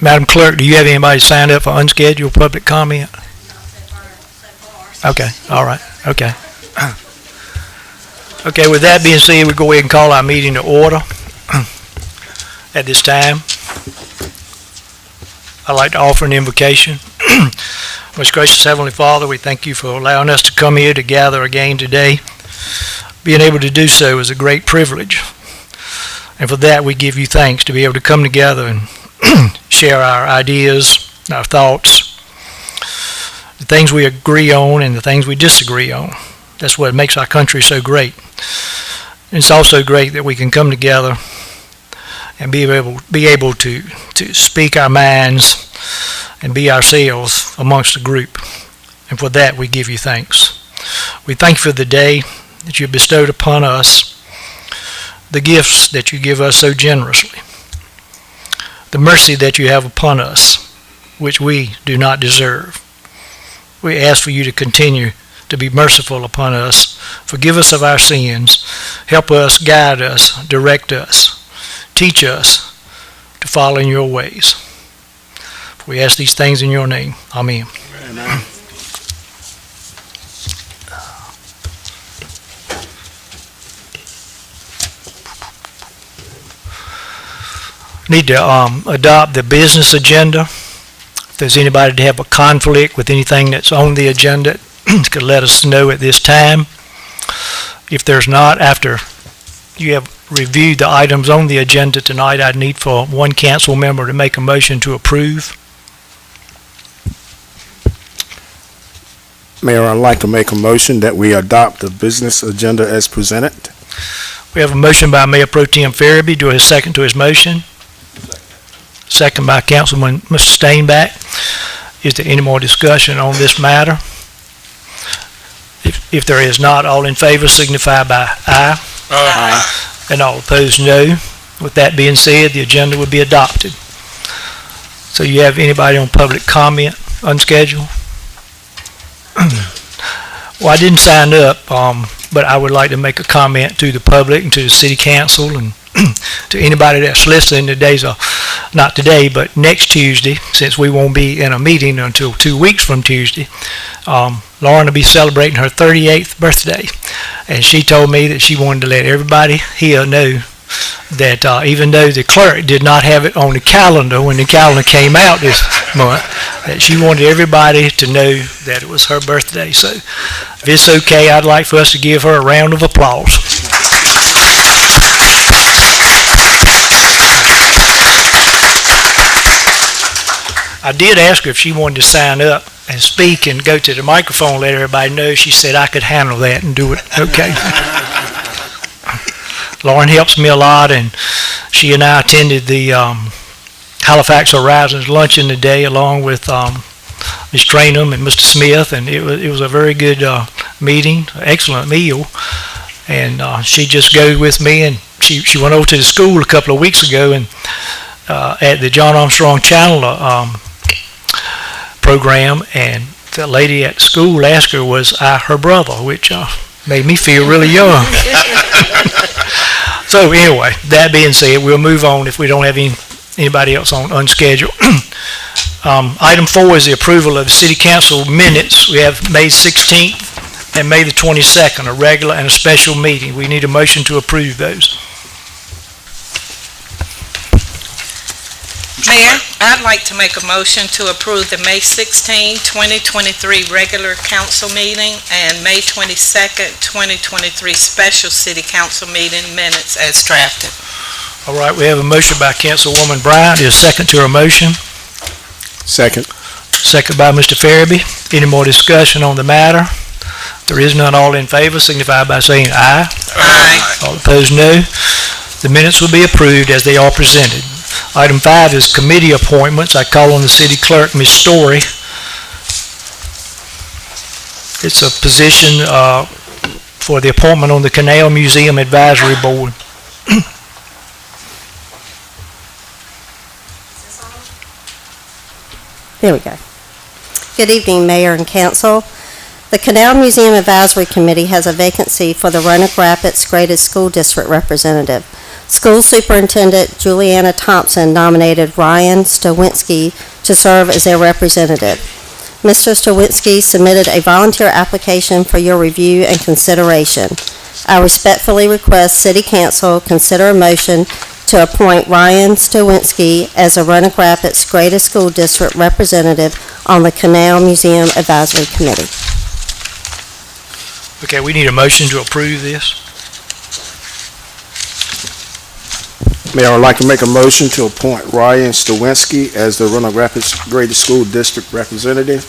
Madam Clerk, do you have anybody signed up for unscheduled public comment? Okay, all right, okay. Okay, with that being said, we'll go ahead and call our meeting to order at this time. I'd like to offer an invocation. Most gracious Heavenly Father, we thank you for allowing us to come here to gather again today. Being able to do so is a great privilege. And for that, we give you thanks to be able to come together and share our ideas, our thoughts, the things we agree on and the things we disagree on. That's what makes our country so great. And it's also great that we can come together and be able to speak our minds and be ourselves amongst the group. And for that, we give you thanks. We thank you for the day that you bestowed upon us, the gifts that you give us so generously, the mercy that you have upon us, which we do not deserve. We ask for you to continue to be merciful upon us. Forgive us of our sins. Help us, guide us, direct us, teach us to follow in your ways. We ask these things in your name. Amen. Amen. Need to adopt the business agenda. If there's anybody to have a conflict with anything that's on the agenda, could let us know at this time. If there's not, after you have reviewed the items on the agenda tonight, I'd need for one council member to make a motion to approve. Mayor, I'd like to make a motion that we adopt the business agenda as presented. We have a motion by Mayor Pro Tem Farabee. Do I have a second to his motion? Second by Councilman Mr. Stainback. Is there any more discussion on this matter? If there is not, all in favor signify by aye. Aye. And all opposed, no. With that being said, the agenda will be adopted. So you have anybody on public comment, unscheduled? Well, I didn't sign up, but I would like to make a comment to the public and to the city council and to anybody that's listening. Today's not today, but next Tuesday, since we won't be in a meeting until 2 weeks from Tuesday, Lauren will be celebrating her 38th birthday, and she told me that she wanted to let everybody here know that even though the clerk did not have it on the calendar when the calendar came out this month, that she wanted everybody to know that it was her birthday. So if it's okay, I'd like for us to give her a round of applause. I did ask her if she wanted to sign up and speak and go to the microphone, let everybody know. She said I could handle that and do it okay. Lauren helps me a lot, and she and I attended the Halifax Horizons luncheon today along with Ms. Trainham and Mr. Smith, and it was a very good meeting, excellent meal. And she just goes with me, and she went over to the school a couple of weeks ago, and at the John Armstrong Chandler program, and the lady at school asked her, was I her brother, which made me feel really young. So anyway, that being said, we'll move on if we don't have anybody else on unscheduled. Item 4 is the approval of city council minutes. We have May 16th and May the 22nd, a regular and a special meeting. We need a motion to approve those. Mayor, I'd like to make a motion to approve the May 16, 2023 regular council meeting and May 22nd, 2023 special city council meeting minutes as drafted. All right, we have a motion by Councilwoman Bryant. Is second to her motion? Second. Second by Mr. Farabee. Any more discussion on the matter? There is none. All in favor signify by saying aye. Aye. All opposed, no. The minutes will be approved as they are presented. Item 5 is committee appointments. I call on the city clerk, Ms. Story. It's a position for the appointment on the Canal Museum Advisory Board. There we go. Good evening, Mayor and Council. The Canal Museum Advisory Committee has a vacancy for the Roanoke Rapids Graded School District Representative. School Superintendent Juliana Thompson nominated Ryan Stowinski to serve as their representative. Mr. Stowinski submitted a volunteer application for your review and consideration. I respectfully request City Council consider a motion to appoint Ryan Stowinski as the Roanoke Rapids Graded School District Representative on the Canal Museum Advisory Committee. Okay, we need a motion to approve this. Mayor, I'd like to make a motion to appoint Ryan Stowinski as the Roanoke Rapids Graded School District Representative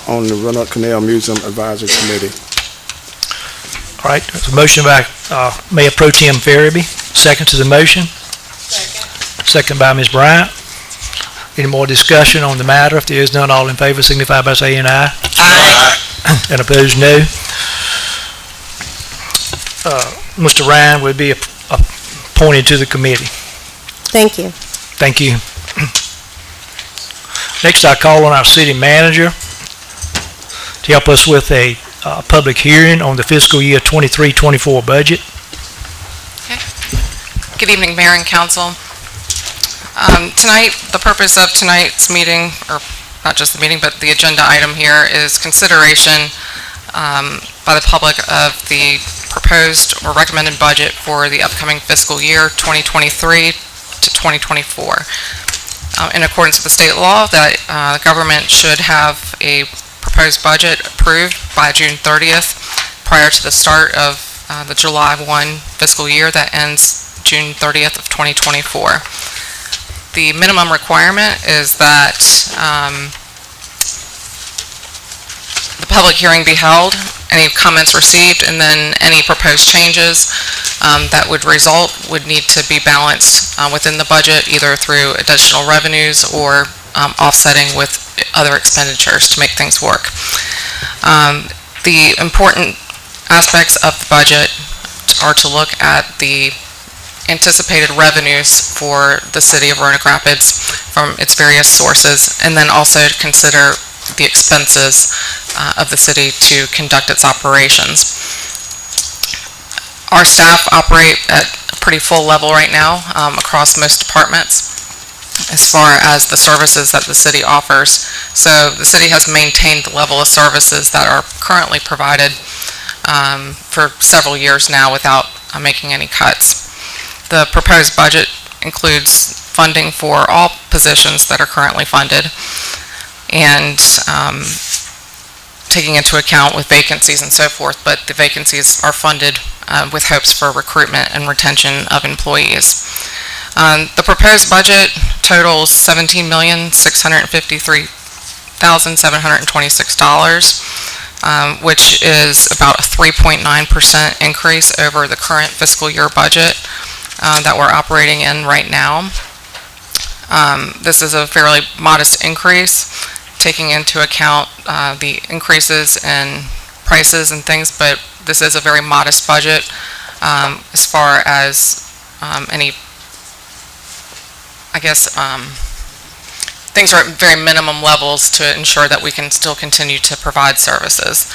on the Roanoke Canal Museum Advisory Committee. All right, there's a motion by Mayor Pro Tem Farabee. Second to the motion. Second by Ms. Bryant. Any more discussion on the matter? If there is none, all in favor signify by saying aye. Aye. And opposed, no. Mr. Ryan would be appointed to the committee. Thank you. Thank you. Next, I call on our city manager to help us with a public hearing on the fiscal year 23-24 budget. Good evening, Mayor and Council. Tonight, the purpose of tonight's meeting, or not just the meeting, but the agenda item here is consideration by the public of the proposed or recommended budget for the upcoming fiscal year 2023 to 2024. In accordance with the state law, that the government should have a proposed budget approved by June 30th prior to the start of the July 1 fiscal year that ends June 30th of 2024. The minimum requirement is that the public hearing be held, any comments received, and then any proposed changes that would result would need to be balanced within the budget, either through additional revenues or offsetting with other expenditures to make things work. The important aspects of the budget are to look at the anticipated revenues for the city of Roanoke Rapids from its various sources, and then also to consider the expenses of the city to conduct its operations. Our staff operate at a pretty full level right now across most departments as far as the services that the city offers. So the city has maintained the level of services that are currently provided for several years now without making any cuts. The proposed budget includes funding for all positions that are currently funded, and taking into account with vacancies and so forth, but the vacancies are funded with hopes for recruitment and retention of employees. The proposed budget totals $17,653,726, which is about a 3.9% increase over the current fiscal year budget that we're operating in right now. This is a fairly modest increase, taking into account the increases in prices and things, but this is a very modest budget as far as any, I guess, things are at very minimum levels to ensure that we can still continue to provide services.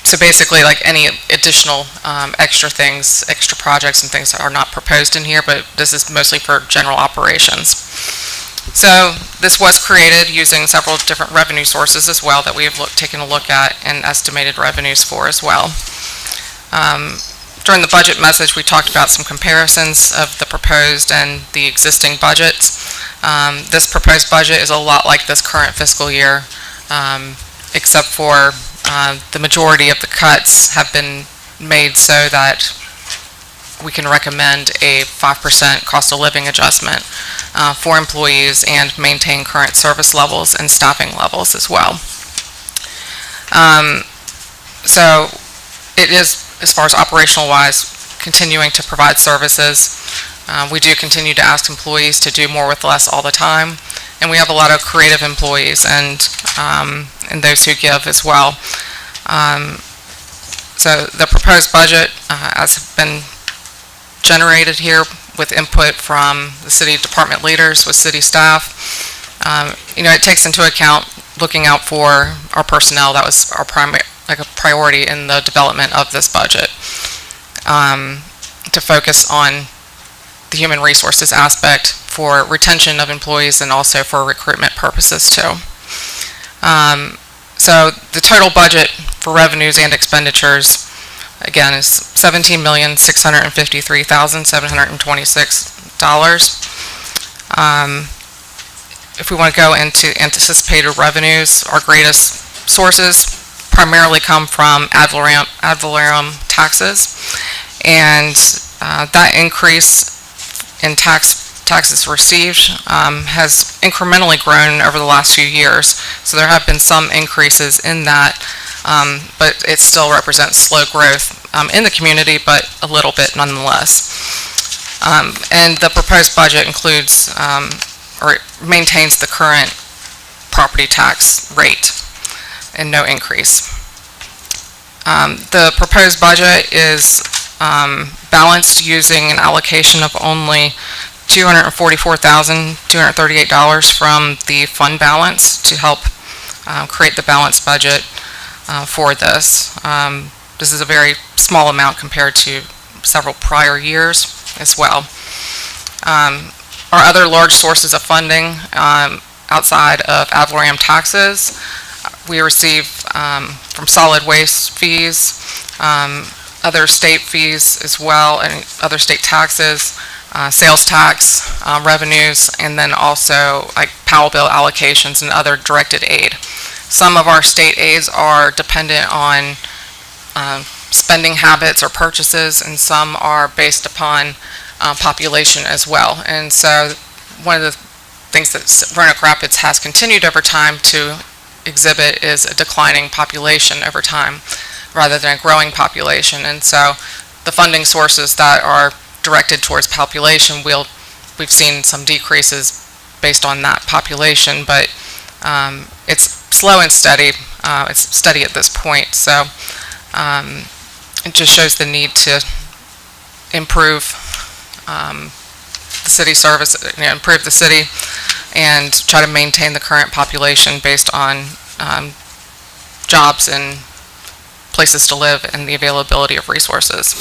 So basically, like any additional extra things, extra projects and things are not proposed in here, but this is mostly for general operations. So this was created using several different revenue sources as well that we have taken a look at and estimated revenues for as well. During the budget message, we talked about some comparisons of the proposed and the existing budgets. This proposed budget is a lot like this current fiscal year, except for the majority of the cuts have been made so that we can recommend a 5% cost of living adjustment for employees and maintain current service levels and staffing levels as well. So it is, as far as operational wise, continuing to provide services. We do continue to ask employees to do more with less all the time, and we have a lot of creative employees and those who give as well. So the proposed budget has been generated here with input from the city department leaders, with city staff. It takes into account looking out for our personnel. That was our primary, like a priority in the development of this budget, to focus on the human resources aspect for retention of employees and also for recruitment purposes too. So the total budget for revenues and expenditures, again, is $17,653,726. If we want to go into anticipated revenues, our greatest sources primarily come from ad valorem taxes, and that increase in taxes received has incrementally grown over the last few years. So there have been some increases in that, but it still represents slow growth in the community, but a little bit nonetheless. And the proposed budget includes or maintains the current property tax rate and no increase. The proposed budget is balanced using an allocation of only $244,238 from the fund balance to help create the balanced budget for this. This is a very small amount compared to several prior years as well. Our other large sources of funding outside of ad valorem taxes, we receive from solid waste fees, other state fees as well, and other state taxes, sales tax revenues, and then also like Powell bill allocations and other directed aid. Some of our state aids are dependent on spending habits or purchases, and some are based upon population as well. And so one of the things that Roanoke Rapids has continued over time to exhibit is a declining population over time rather than a growing population. And so the funding sources that are directed towards population, we've seen some decreases based on that population, but it's slow and steady. It's steady at this point. So it just shows the need to improve the city service, improve the city, and try to maintain the current population based on jobs and places to live and the availability of resources.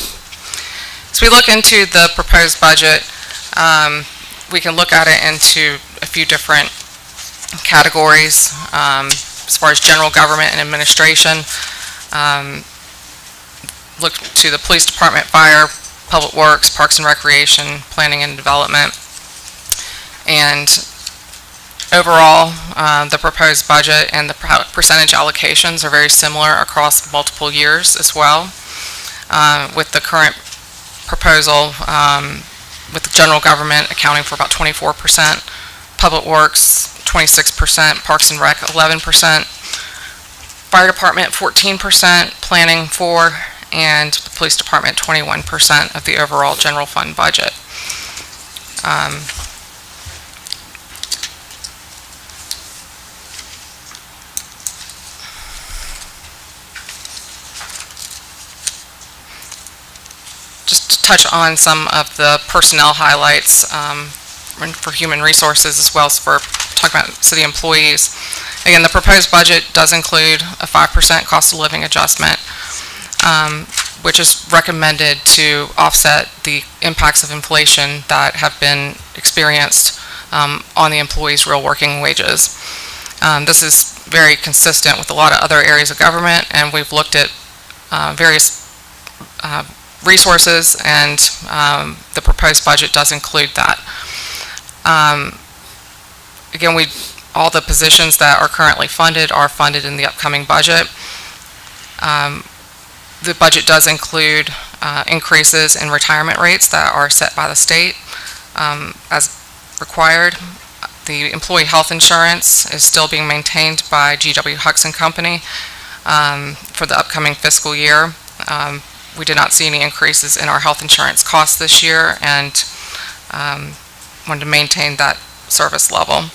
So we look into the proposed budget, we can look at it into a few different categories. As far as general government and administration, look to the police department, fire, public works, parks and recreation, planning and development. And overall, the proposed budget and the percentage allocations are very similar across multiple years as well, with the current proposal with the general government accounting for about 24%, public works 26%, parks and rec 11%, fire department 14%, planning 4%, and the police department 21% of the overall general fund budget. Just to touch on some of the personnel highlights Department for Human Resources, as well as for talking about city employees. Again, the proposed budget does include a 5% cost of living adjustment, which is recommended to offset the impacts of inflation that have been experienced on the employees' real working wages. This is very consistent with a lot of other areas of government, and we've looked at various resources, and the proposed budget does include that. Again, all the positions that are currently funded are funded in the upcoming budget. The budget does include increases in retirement rates that are set by the state as required. The employee health insurance is still being maintained by G.W. Huxon Company for the upcoming fiscal year. We did not see any increases in our health insurance costs this year, and wanted to maintain that service level.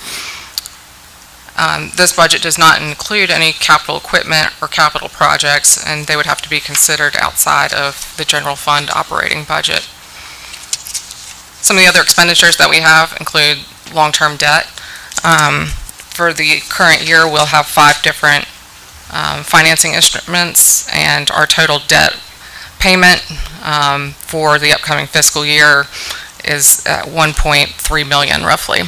This budget does not include any capital equipment or capital projects, and they would have to be considered outside of the general fund operating budget. Some of the other expenditures that we have include long-term debt. For the current year, we'll have 5 different financing instruments, and our total debt payment for the upcoming fiscal year is at $1.3 million roughly.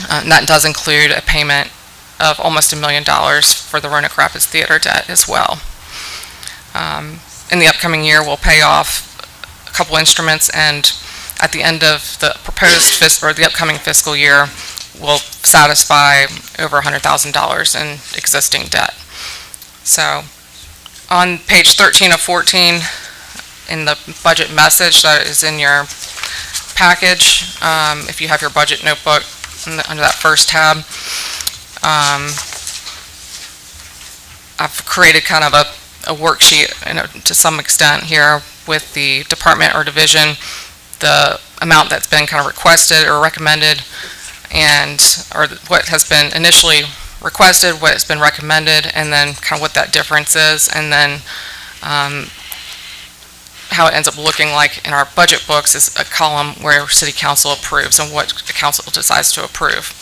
And that does include a payment of almost $1 million for the Roanoke Rapids Theater debt as well. In the upcoming year, we'll pay off a couple instruments, and at the end of the proposed the upcoming fiscal year, we'll satisfy over $100,000 in existing debt. So, on page 13 of 14 in the budget message that is in your package, if you have your budget notebook under that first tab, I've created kind of a worksheet to some extent here with the department or division, the amount that's been kind of requested or recommended, or what has been initially requested, what has been recommended, and then kind of what that difference is, and then how it ends up looking like in our budget books is a column where City Council approves and what the Council decides to approve.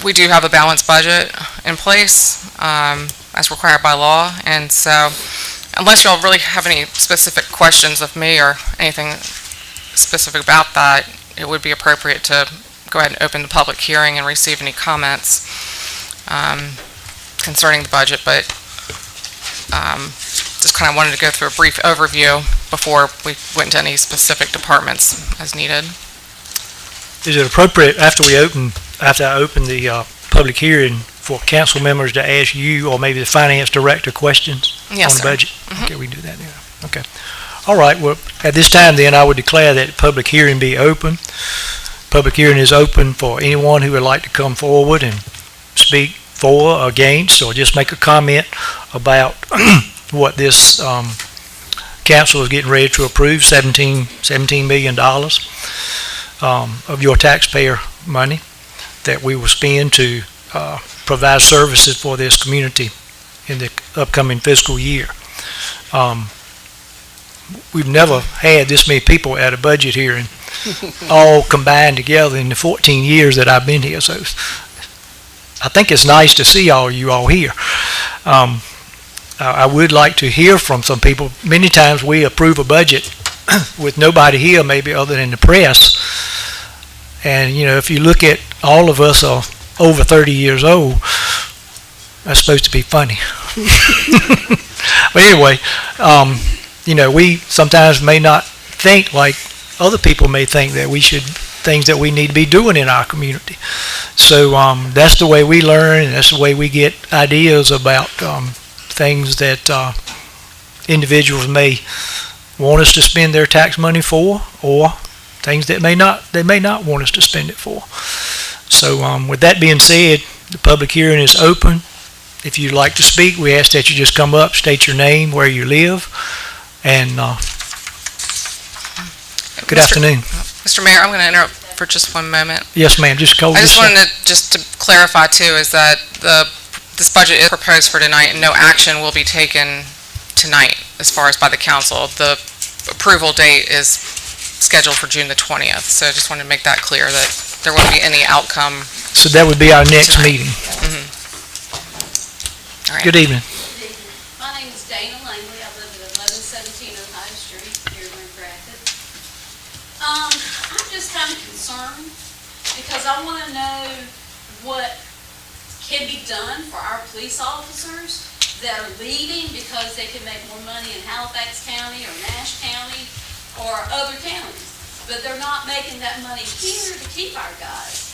We do have a balanced budget in place as required by law, and so unless y'all really have any specific questions of me or anything specific about that, it would be appropriate to go ahead and open the public hearing and receive any comments concerning the budget, but just kind of wanted to go through a brief overview before we went into any specific departments as needed. Is it appropriate after I open the public hearing for council members to ask you or maybe the finance director questions on the budget? Mm-hmm. Okay, we can do that now. Okay. All right. Well, at this time, then, I would declare that the public hearing be open. Public hearing is open for anyone who would like to come forward and speak for or against, or just make a comment about what this council is getting ready to approve, $17 million of your taxpayer money that we will spend to provide services for this community in the upcoming fiscal year. We've never had this many people at a budget hearing all combined together in the 14 years that I've been here. So I think it's nice to see you all here. I would like to hear from some people. Many times we approve a budget with nobody here, maybe other than the press. And, if you look at all of us are over 30 years old, that's supposed to be funny. But anyway, we sometimes may not think like other people may think that things that we need to be doing in our community. So that's the way we learn, and that's the way we get ideas about things that individuals may want us to spend their tax money for, or things that they may not want us to spend it for. So with that being said, the public hearing is open. If you'd like to speak, we ask that you just come up, state your name, where you live, and good afternoon. Mr. Mayor, I'm going to interrupt for just one moment. Yes, ma'am. Just I just wanted to clarify too, is that this budget is proposed for tonight, and no action will be taken tonight as far as by the council. The approval date is scheduled for June the 20th. So I just wanted to make that clear that there wouldn't be any outcome. So that would be our next Tonight. meeting. All right. Good evening. My name is Dana Langley. I live at 1117 Ohio Street here in Grand Rapids. I'm just kind of concerned because I want to know what can be done for our police officers that are leaving because they can make more money in Halifax County or Nash County or other counties. But they're not making that money here to keep our guys.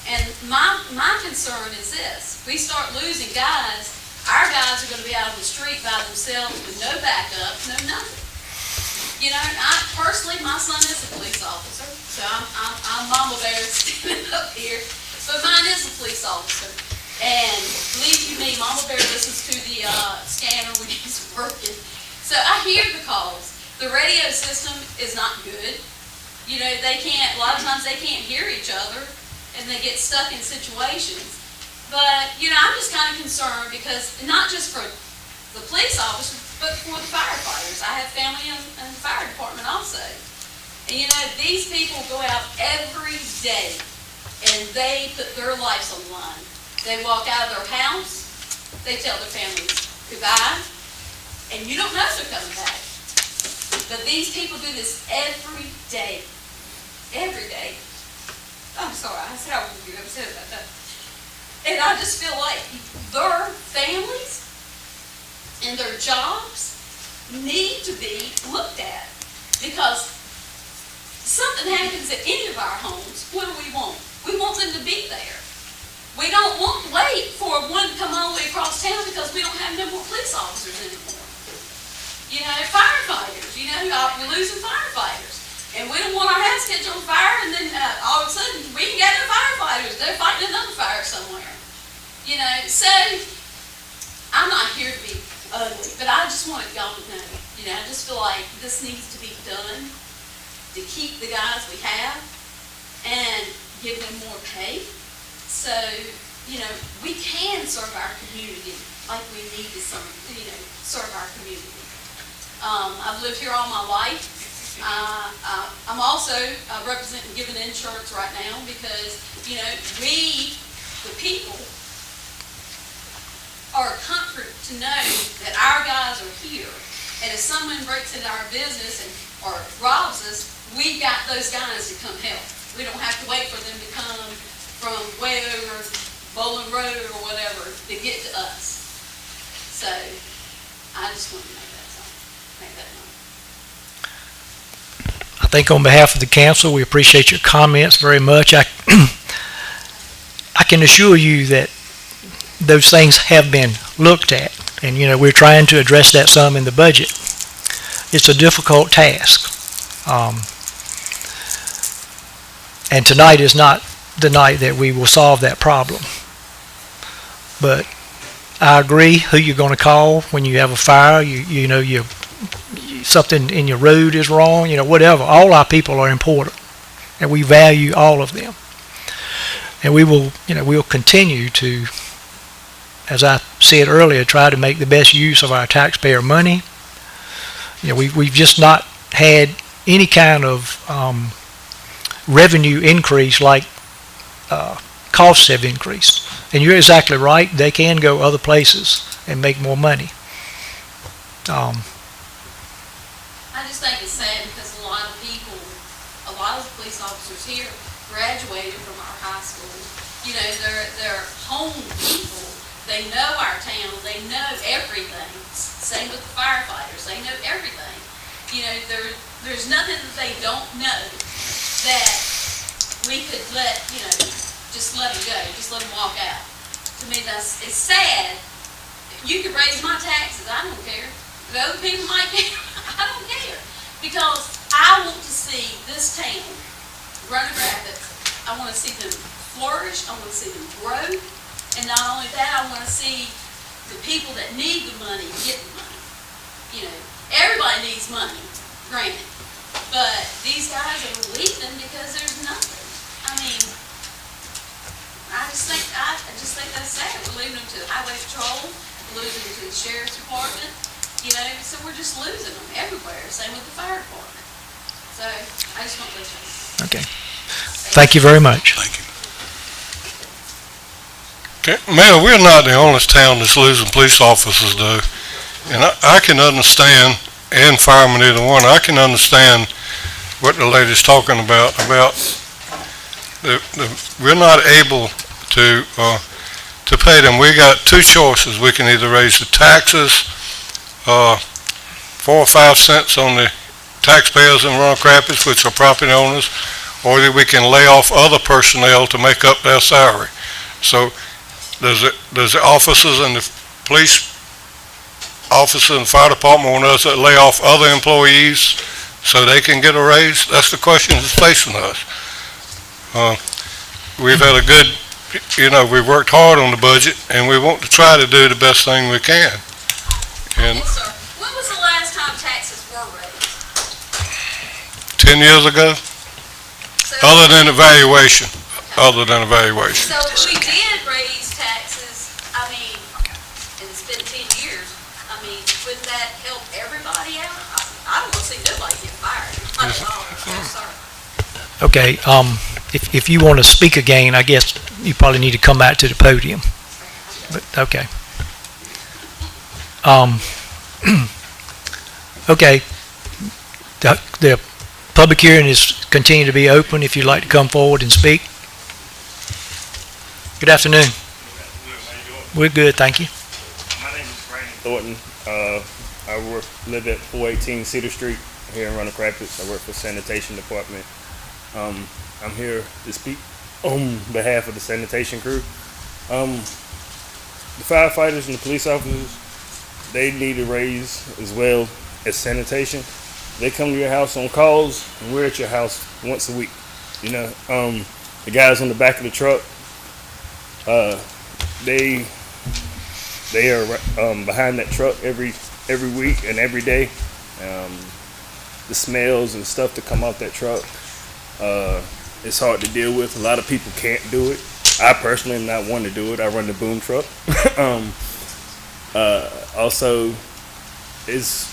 And my concern is this. We start losing guys, our guys are going to be out on the street by themselves with no backup, no nothing. You know, personally, my son is a police officer, so I'm Mama Bear standing up here, but mine is a police officer. And believe you me, Mama Bear listens to the scanner when he's working. So I hear the calls. The radio system is not good. You know, a lot of times they can't hear each other, and they get stuck in situations. But, you know, I'm just kind of concerned because not just for the police officers, but for the firefighters. I have family in the fire department also. And, you know, these people go out every day and they put their lives on the line. They walk out of their house, they tell their families goodbye, and you don't know if they're coming back. But these people do this every day. Every day. I'm sorry, I said I was going to get upset about that. And I just feel like their families and their jobs need to be looked at. Because something happens at any of our homes, what do we want? We want them to be there. We don't want to wait for one to come all the way across town because we don't have no more police officers anymore. You know, firefighters, you know, we're losing firefighters. And we don't want our house catch on fire, and then all of a sudden, we can get no firefighters. They're fighting another fire somewhere. You know, so I'm not here to be ugly, but I just want y'all to know, you know, I just feel like this needs to be done to keep the guys we have and give them more pay. So, you know, we can serve our community like we need to serve our community. I've lived here all my life. I'm also representing Given Insurance right now because, you know, we, the people, are a comfort to know that our guys are here. And if someone breaks into our business or robs us, we've got those guys to come help. We don't have to wait for them to come from way over Bowling Road or whatever to get to us. So I just want to make that known. I think on behalf of the council, we appreciate your comments very much. I can assure you that those things have been looked at, and you know we're trying to address that some in the budget. It's a difficult task, and tonight is not the night that we will solve that problem. But I agree. Who you're going to call when you have a fire? You know something in your road is wrong, you know, whatever. All our people are important, and we value all of them. And we will, you know, we'll continue to, as I said earlier, try to make the best use of our taxpayer money. You know, we've just not had any kind of revenue increase like costs have increased. And you're exactly right. They can go other places and make more money. I just think it's sad because a lot of the police officers here graduated from our high school. You know, they're home people. They know our town. They know everything. Same with the firefighters. They know everything. You know, there's nothing that they don't know that we could just let them go. Just let them walk out. To me, it's sad. You could raise my taxes. I don't care. The other people might care. I don't care. Because I want to see this town, Roanoke Rapids, I want to see them flourish. I want to see them grow. And not only that, I want to see the people that need the money get the money. You know, everybody needs money, granted. But these guys are leaving because there's nothing. I mean, I just think that's sad. We're leaving them to the highway patrol, we're losing them to the sheriff's department. You know, so we're just losing them everywhere. Same with the fire department. So I just want to let you know. Okay. Thank you very much. Thank you. Okay, Mayor, we're not the only town that's losing police officers, though. And I can understand, and firemen either one, I can understand what the lady's talking about we're not able to pay them. We got two choices. We can either raise the taxes, 4 or 5 cents on the taxpayers in Roanoke Rapids, which are property owners, or that we can lay off other personnel to make up their salary. So does the officers and the police officers and fire department want us to lay off other employees so they can get a raise? That's the question that's facing us. We've had a good, we've worked hard on the budget, and we want to try to do the best thing we can. And Yes, sir. When was the last time taxes were raised? 10 years ago, So, other than evaluation. so we did raise taxes, I mean, and it's been 10 years. I mean, would that help everybody out? I don't want to see nobody get fired. Not at all. Yes, sir. Okay, if you want to speak again, I guess you probably need to come back to the podium. But, okay. Okay. The public hearing is continuing to be open if you'd like to come forward and speak. Good afternoon. We're good, thank you. My name is Brandon Thornton. I live at 418 Cedar Street here in Roanoke Rapids. I work for the sanitation department. I'm here to speak on behalf of the sanitation crew. The firefighters and the police officers, they need a raise as well as sanitation. They come to your house on calls, and we're at your house once a week. The guys on the back of the truck, they are behind that truck every week and every day. The smells and stuff that come off that truck, it's hard to deal with. A lot of people can't do it. I personally am not one to do it. I run the boom truck. Also, it's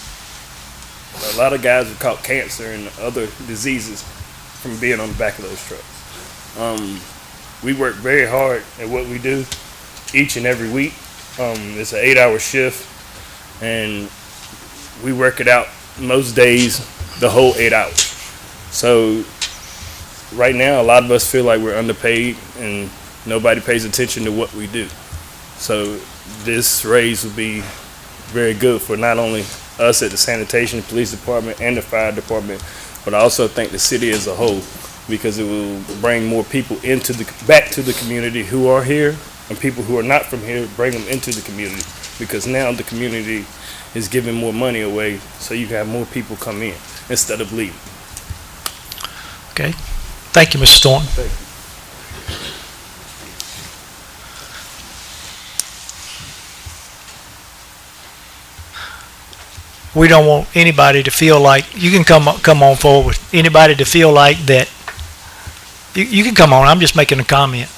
a lot of guys have caught cancer and other diseases from being on the back of those trucks. We work very hard at what we do each and every week. It's an 8-hour shift, and we work it out most days the whole 8 hours. So right now, a lot of us feel like we're underpaid and nobody pays attention to what we do. So this raise would be very good for not only us at the sanitation police department and the fire department, but I also think the city as a whole, because it will bring more people back to the community who are here, and people who are not from here, bring them into the community, because now the community is giving more money away, so you can have more people come in instead of leaving. Okay. Thank you, Mr. Thornton. Thank you. We don't want anybody to feel like, you can come on forward, anybody to feel like that, you can come on, I'm just making a comment.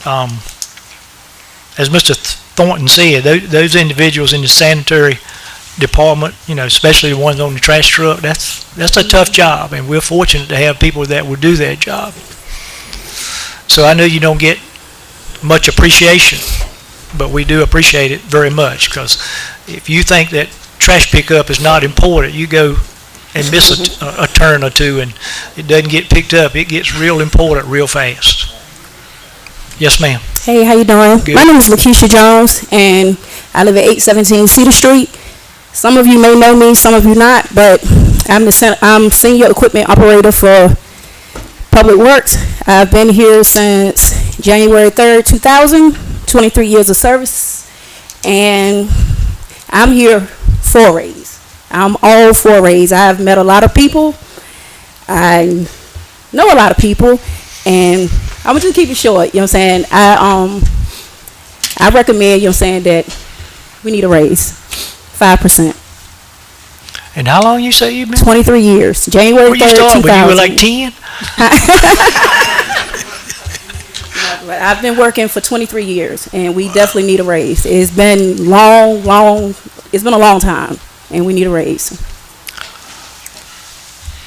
As Mr. Thornton said, those individuals in the sanitary department, especially the ones on the trash truck, that's a tough job, and we're fortunate to have people that will do that job. So I know you don't get much appreciation, but we do appreciate it very much, because if you think that trash pickup is not important, you go and miss a turn or two and it doesn't get picked up. It gets real important real fast. Yes, ma'am. Hey, how you doing? Good. My name is Lakeisha Jones, and I live at 817 Cedar Street. Some of you may know me, some of you not, but I'm senior equipment operator for Public Works. I've been here since January 3rd, 2000, 23 years of service, and I'm here for a raise. I'm all for a raise. I've met a lot of people. I know a lot of people, and I'm just keep it short. You know what I'm saying? I recommend, you know what I'm saying, that we need a raise, 5%. And how long you say you've been? 23 years. January 3rd, Where you started? 2000. When you were like 10? But I've been working for 23 years, and we definitely need a raise. It's been long. It's been a long time, and we need a raise.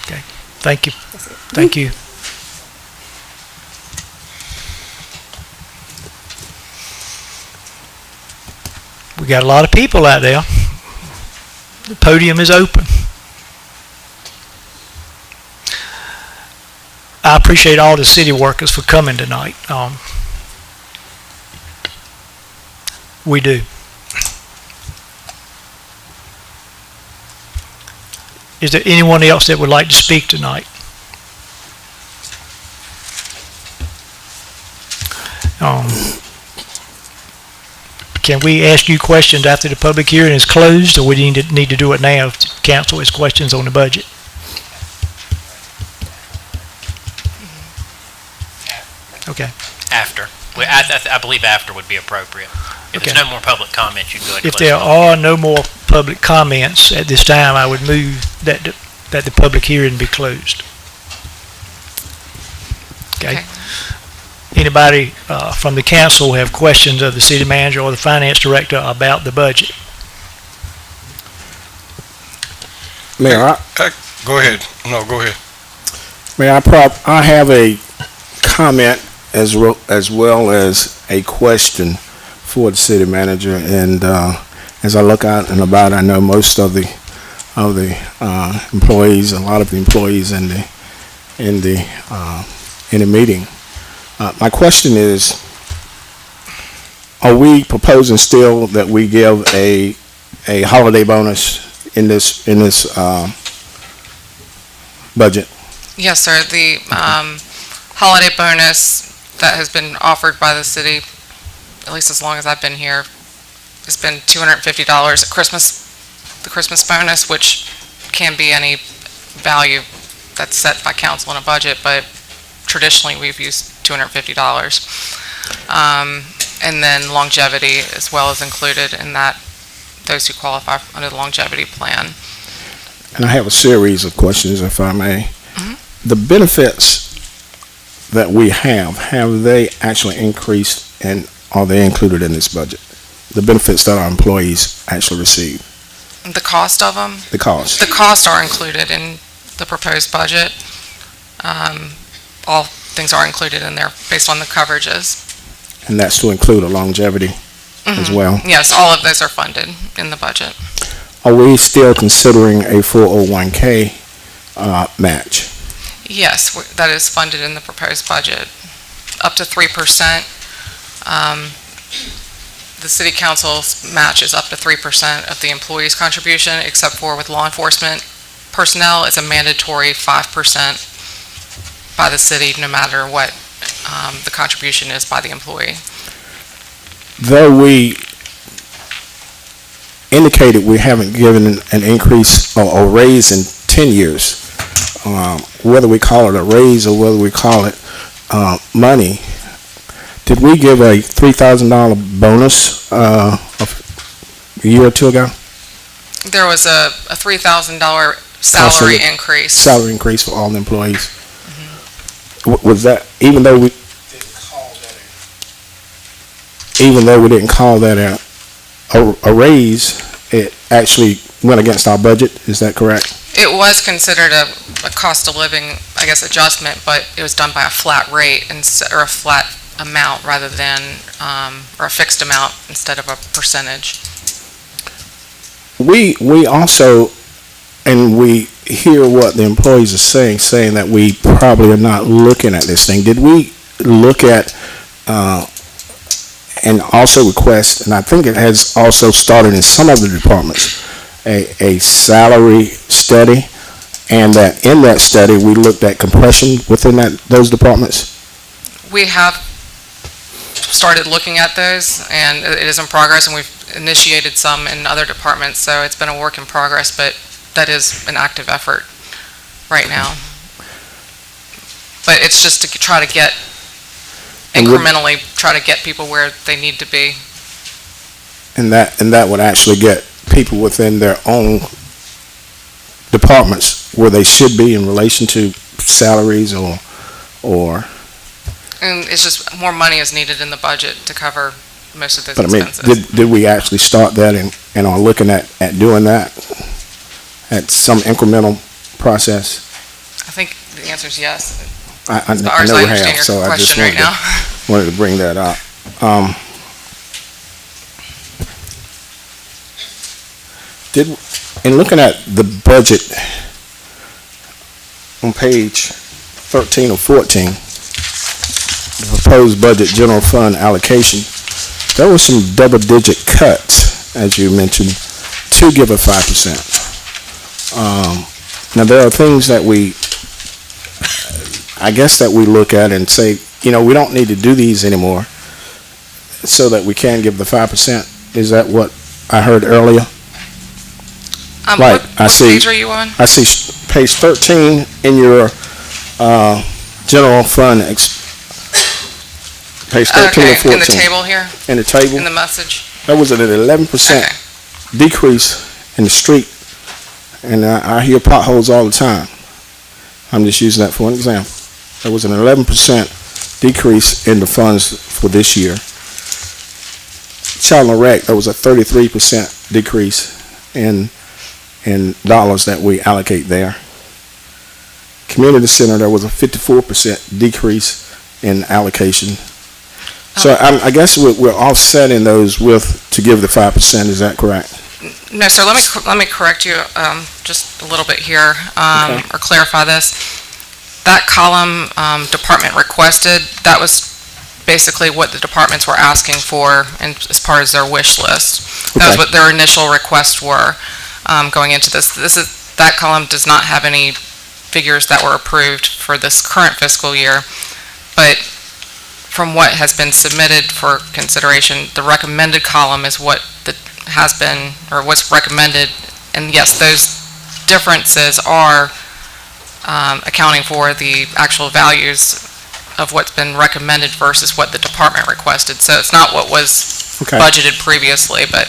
Okay. Thank you. Thank you. We got a lot of people out there. The podium is open. I appreciate all the city workers for coming tonight. We do. Is there anyone else that would like to speak tonight? Can we ask you questions after the public hearing is closed, or we need to do it now to council his questions on the budget? Okay. After. I believe after would be appropriate. If Okay. there's no more public comments, you can go ahead and If close there the are no more public comments at this time, I would move that the public hearing be closed. Okay. Anybody from the council have questions of the city manager or the finance director about the budget? Mayor, Go ahead. No, go ahead. I have a comment as well as a question for the city manager. And as I look out and about, I know most of the employees, a lot of the employees in the meeting. My question is, are we proposing still that we give a holiday bonus in this budget? Yes, sir. The holiday bonus that has been offered by the city, at least as long as I've been here, has been $250 at Christmas. The Christmas bonus, which can be any value that's set by council in a budget, but traditionally we've used $250. And then longevity as well is included in that, those who qualify under the longevity plan. And I have a series of questions, if I may. The benefits that we have they actually increased, and are they included in this budget? The benefits that our employees actually receive? The cost of them? The cost? The costs are included in the proposed budget. All things are included in there based on the coverages. And that's to include a longevity as well? Yes, all of those are funded in the budget. Are we still considering a 401k match? Yes, that is funded in the proposed budget, up to 3%. The city council's match is up to 3% of the employee's contribution, except for with law enforcement personnel, it's a mandatory 5% by the city, no matter what the contribution is by the employee. Though we indicated we haven't given an increase or a raise in 10 years, whether we call it a raise or whether we call it money, did we give a $3,000 bonus a year or two ago? There was a $3,000 salary increase. Salary increase for all the employees. Was that, even though we didn't call that a raise, it actually went against our budget, is that correct? It was considered a cost of living, I guess, adjustment, but it was done by a flat rate or a flat amount rather than, or a fixed amount instead of a percentage. We also, and we hear what the employees are saying that we probably are not looking at this thing. Did we look at and also request, and I think it has also started in some of the departments, a salary study, and that in that study we looked at compression within those departments? We have started looking at those, and it is in progress, and we've initiated some in other departments, so it's been a work in progress, but that is an active effort right now. But it's just to try to get, incrementally try to get people where they need to be. And that would actually get people within their own departments where they should be in relation to salaries or And it's just more money is needed in the budget to cover most of those but I mean, expenses. did we actually start that and are looking at doing that at some incremental process? I think the answer is yes. I As far as know I we understand have, your so I just question right now. wanted to bring that up. In looking at the budget on page 13 or 14, the proposed budget general fund allocation, there were some double-digit cuts, as you mentioned, to give a 5%. Now, there are things that I guess that we look at and say, we don't need to do these anymore so that we can give the 5%. Is that what I heard earlier? Right. What page are you on? I see page 13 in your general fund, page 13 or 14. In the table here? In the table? In the message? That was an 11% decrease in the street, and I hear potholes all the time. I'm just using that for an example. There was an 11% decrease in the funds for this year. Child and Rec, there was a 33% decrease in dollars that we allocate there. Community Center, there was a 54% decrease in allocation. So I guess we're offsetting those to give the 5%. Is that correct? No, sir. Let me correct you just a little bit here, or clarify this. That column, department requested, that was basically what the departments were asking for, and as part of their wish list. That was what their initial requests were going into this. That column does not have any figures that were approved for this current fiscal year, but from what has been submitted for consideration, the recommended column is what has been, or what's recommended, and yes, those differences are accounting for the actual values of what's been recommended versus what the department requested. So it's not what was budgeted previously, but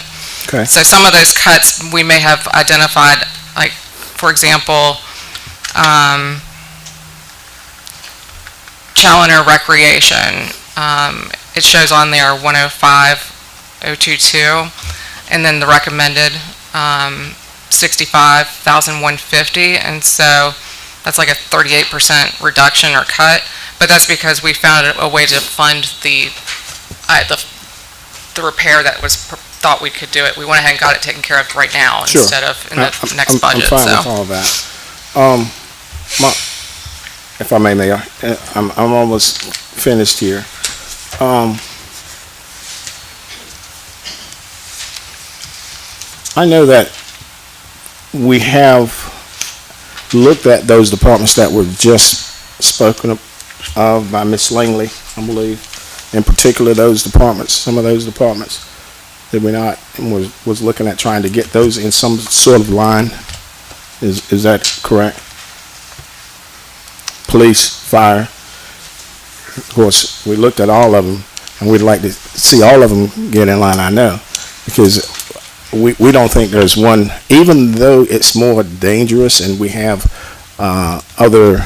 so some of those cuts we may have identified, like, for example, Challenger Recreation, it shows on there 105,022, and then the recommended 65,150, and so that's like a 38% reduction or cut. But that's because we found a way to fund the repair that was thought we could do it. We went ahead and got it taken care of right now instead of in the next budget. I'm fine with all of that. If I may, Mayor, I'm almost finished here. I know that we have looked at those departments that were just spoken of by Ms. Langley, I believe, in particular those departments, some of those departments that we not was looking at trying to get those in some sort of line. Is that correct? Police, fire. Of course, we looked at all of them, and we'd like to see all of them get in line, I know, because we don't think there's one, even though it's more dangerous and we have other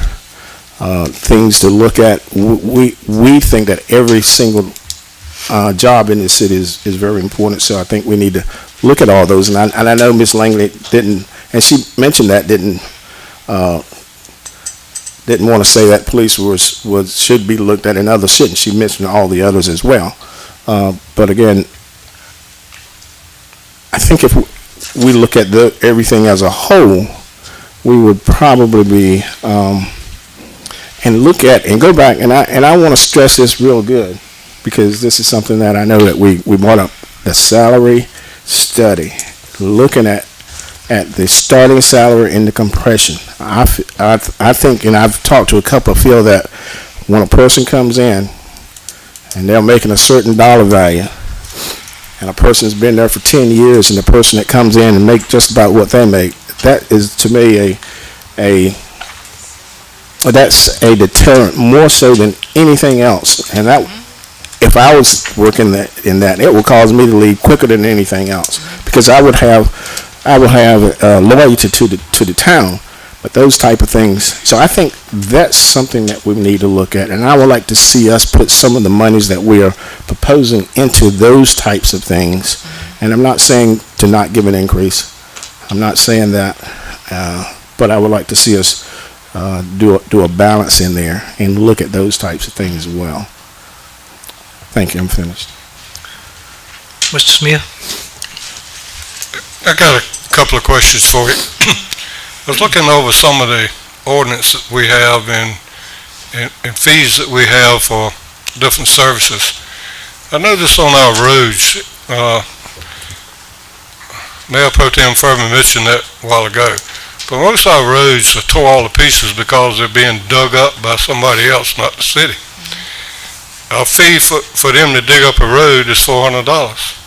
things to look at, we think that every single job in this city is very important. So I think we need to look at all those. And I know Ms. Langley didn't, and she mentioned that didn't want to say that police should be looked at and others shouldn't. She mentioned all the others as well. But again, I think if we look at everything as a whole, we would probably be and look at and go back, and I want to stress this real good, because this is something that I know that we brought up, the salary study, looking at the starting salary and the compression. I think, and I've talked to a couple, feel that when a person comes in and they're making a certain dollar value, and a person's been there for 10 years, and the person that comes in and make just about what they make, that is to me that's a deterrent more so than anything else. And that, if I was working in that, it would cause me to leave quicker than anything else, because I would have loyalty to the town. But those type of things, so I think that's something that we need to look at, and I would like to see us put some of the monies that we are proposing into those types of things. And I'm not saying to not give an increase, I'm not saying that, but I would like to see us do a balance in there and look at those types of things as well. Thank you. I'm finished. Mr. Smith? I got a couple of questions for you. I was looking over some of the ordinances we have and fees that we have for different services. I noticed on our roads, Mayor Pro Tem Furman mentioned that a while ago, but most of our roads are tore all to pieces because they're being dug up by somebody else, not the city. Our fee for them to dig up a road is $400.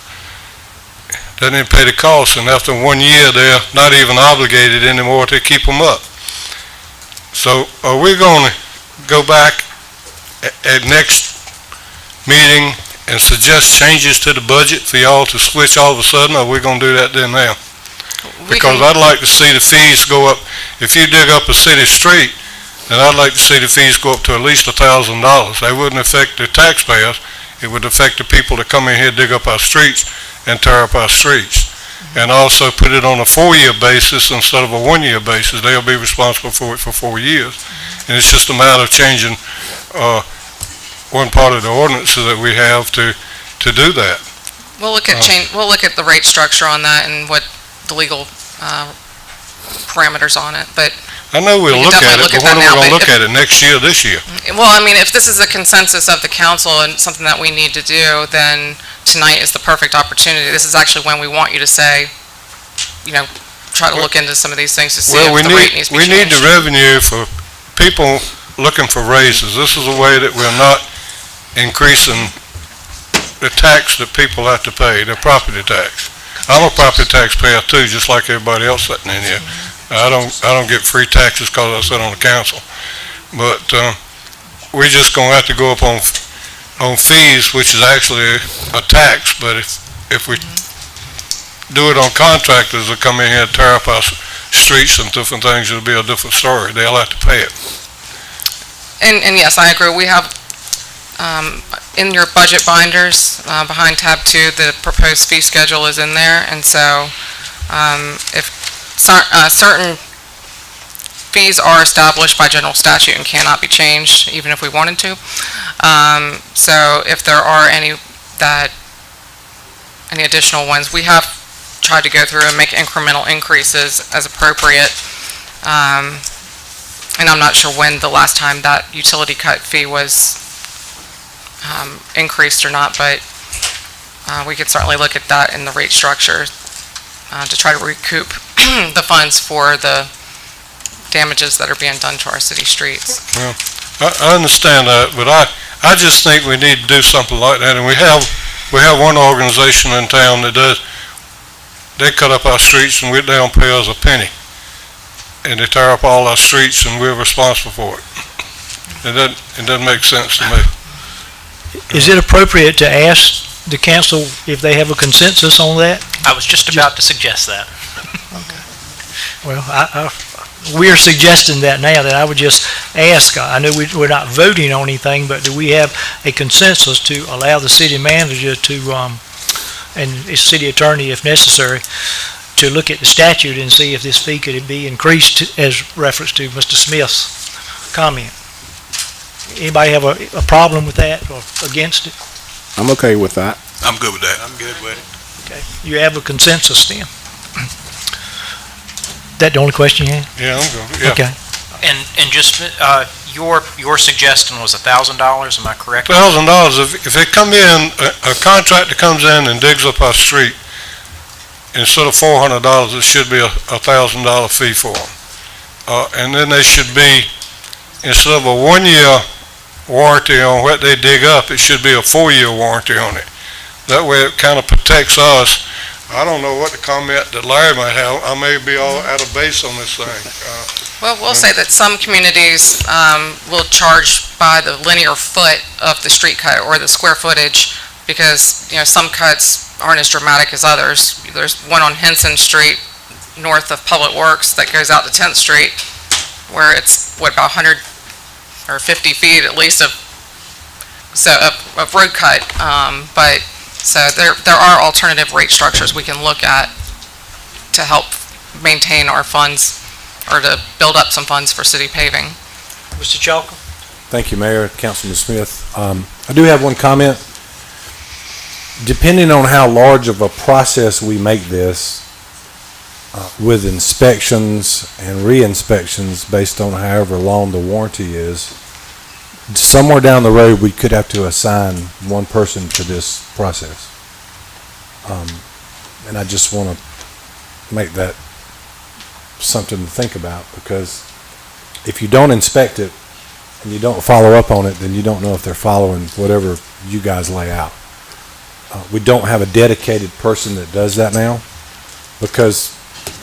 They didn't pay the cost, and after 1 year, they're not even obligated anymore to keep them up. So are we going to go back at next meeting and suggest changes to the budget for y'all to switch all of a sudden, or are we going to do that then now? Because I'd like to see the fees go up. If you dig up a city street, then I'd like to see the fees go up to at least $1,000. They wouldn't affect the taxpayers. It would affect the people that come in here, dig up our streets, and tear up our streets. And also put it on a 4-year basis instead of a 1-year basis. They'll be responsible for it for 4 years. And it's just a matter of changing one part of the ordinances that we have to do that. We'll look at we'll look at the rate structure on that and what the legal parameters on it, but I know we'll look at it, but when are we going to look at it? Next year, this year? well, I mean, if this is a consensus of the council and something that we need to do, then tonight is the perfect opportunity. This is actually when we want you to say, try to look into some of these things to see if the rate needs to be changed. We need the revenue for people looking for raises. This is a way that we're not increasing the tax that people have to pay, their property tax. I'm a property taxpayer too, just like everybody else sitting in here. I don't get free taxes because I sit on the council. But we're just going to have to go up on fees, which is actually a tax. But if we do it on contractors that come in here and tear up our streets and different things, it'll be a different story. They'll have to pay it. And yes, I agree. We have in your budget binders behind tab 2, the proposed fee schedule is in there, and so if certain fees are established by general statute and cannot be changed, even if we wanted to. So if there are any additional ones, we have tried to go through and make incremental increases as appropriate. And I'm not sure when the last time that utility cut fee was increased or not, but we could certainly look at that in the rate structure to try to recoup the funds for the damages that are being done to our city streets. Well, I understand that, but I just think we need to do something like that. And we have one organization in town that does. They cut up our streets and they don't pay us a penny, and they tear up all our streets and we're responsible for it. It doesn't make sense to me. Is it appropriate to ask the council if they have a consensus on that? I was just about to suggest that. Well, we're suggesting that now, that I would just ask. I know we're not voting on anything, but do we have a consensus to allow the city manager to, and the city attorney if necessary, to look at the statute and see if this fee could be increased as reference to Mr. Smith's comment? Anybody have a problem with that or against it? I'm okay with that. I'm good with that. I'm good with it. Okay, you have a consensus then? That the only question you had? Yeah, I'm good. Yeah. Okay. And just, your suggestion was $1,000, am I correct? $1,000, if they come in, a contractor comes in and digs up our street, instead of $400, it should be a $1,000 fee for them. And then they should be, instead of a 1-year warranty on what they dig up, it should be a 4-year warranty on it. That way it kind of protects us. I don't know what the comment that Larry might have. I may be all out of base on this thing. Well, we'll say that some communities will charge by the linear foot of the street cut or the square footage, because some cuts aren't as dramatic as others. There's one on Henson Street north of Public Works that goes out to 10th Street, where it's about 100 or 50 feet at least of road cut. But so there are alternative rate structures we can look at to help maintain our funds or to build up some funds for city paving. Mr. Chalker? Thank you, Mayor, Councilman Smith. I do have one comment. Depending on how large of a process we make this, with inspections and re-inspections based on however long the warranty is, somewhere down the road, we could have to assign one person to this process. And I just want to make that something to think about, because if you don't inspect it and you don't follow up on it, then you don't know if they're following whatever you guys lay out. We don't have a dedicated person that does that now, because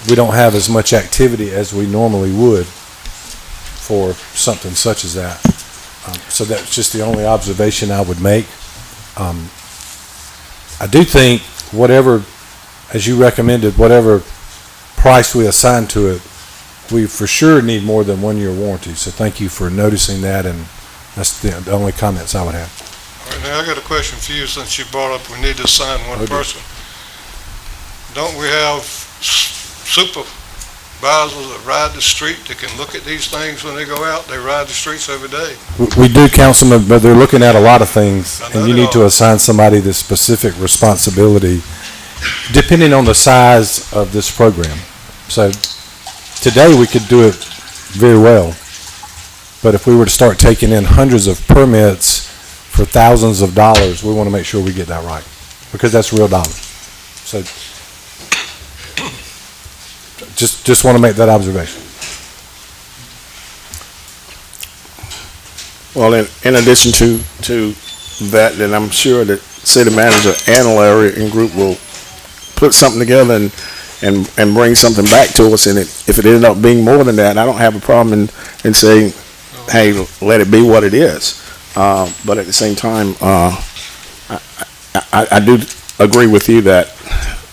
we don't have as much activity as we normally would for something such as that. So that's just the only observation I would make. I do think whatever, as you recommended, whatever price we assign to it, we for sure need more than 1 year warranty. So thank you for noticing that, and that's the only comments I would have. All right, now I got a question for you, since you brought up we need to assign one person. Don't we have supervisors that ride the street that can look at these things when they go out? They ride the streets every day. We do, Councilman, but they're looking at a lot of things, and you need to assign somebody the specific responsibility depending on the size of this program. So today we could do it very well, but if we were to start taking in hundreds of permits for thousands of dollars, we want to make sure we get that right, because that's real dollars. So just want to make that observation. Well, in addition to that, then I'm sure that city manager and Larry and group will put something together and bring something back to us. And if it ended up being more than that, I don't have a problem in saying, hey, let it be what it is. But at the same time, I do agree with you that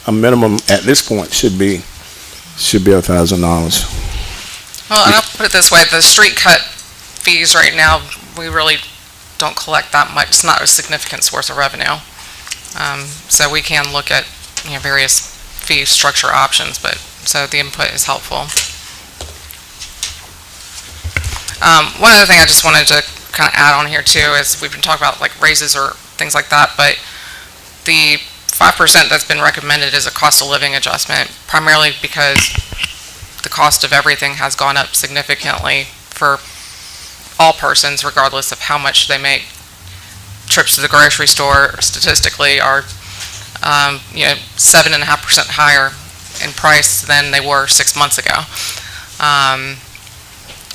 a minimum at this point should be $1,000. Well, and I'll put it this way, the street cut fees right now, we really don't collect that much. It's not a significant source of revenue. So we can look at, various fee structure options, but so the input is helpful. One other thing I just wanted to kind of add on here too is we've been talking about like raises or things like that, but the 5% that's been recommended is a cost of living adjustment, primarily because the cost of everything has gone up significantly for all persons, regardless of how much they make. Trips to the grocery store statistically are 7.5% higher in price than they were 6 months ago.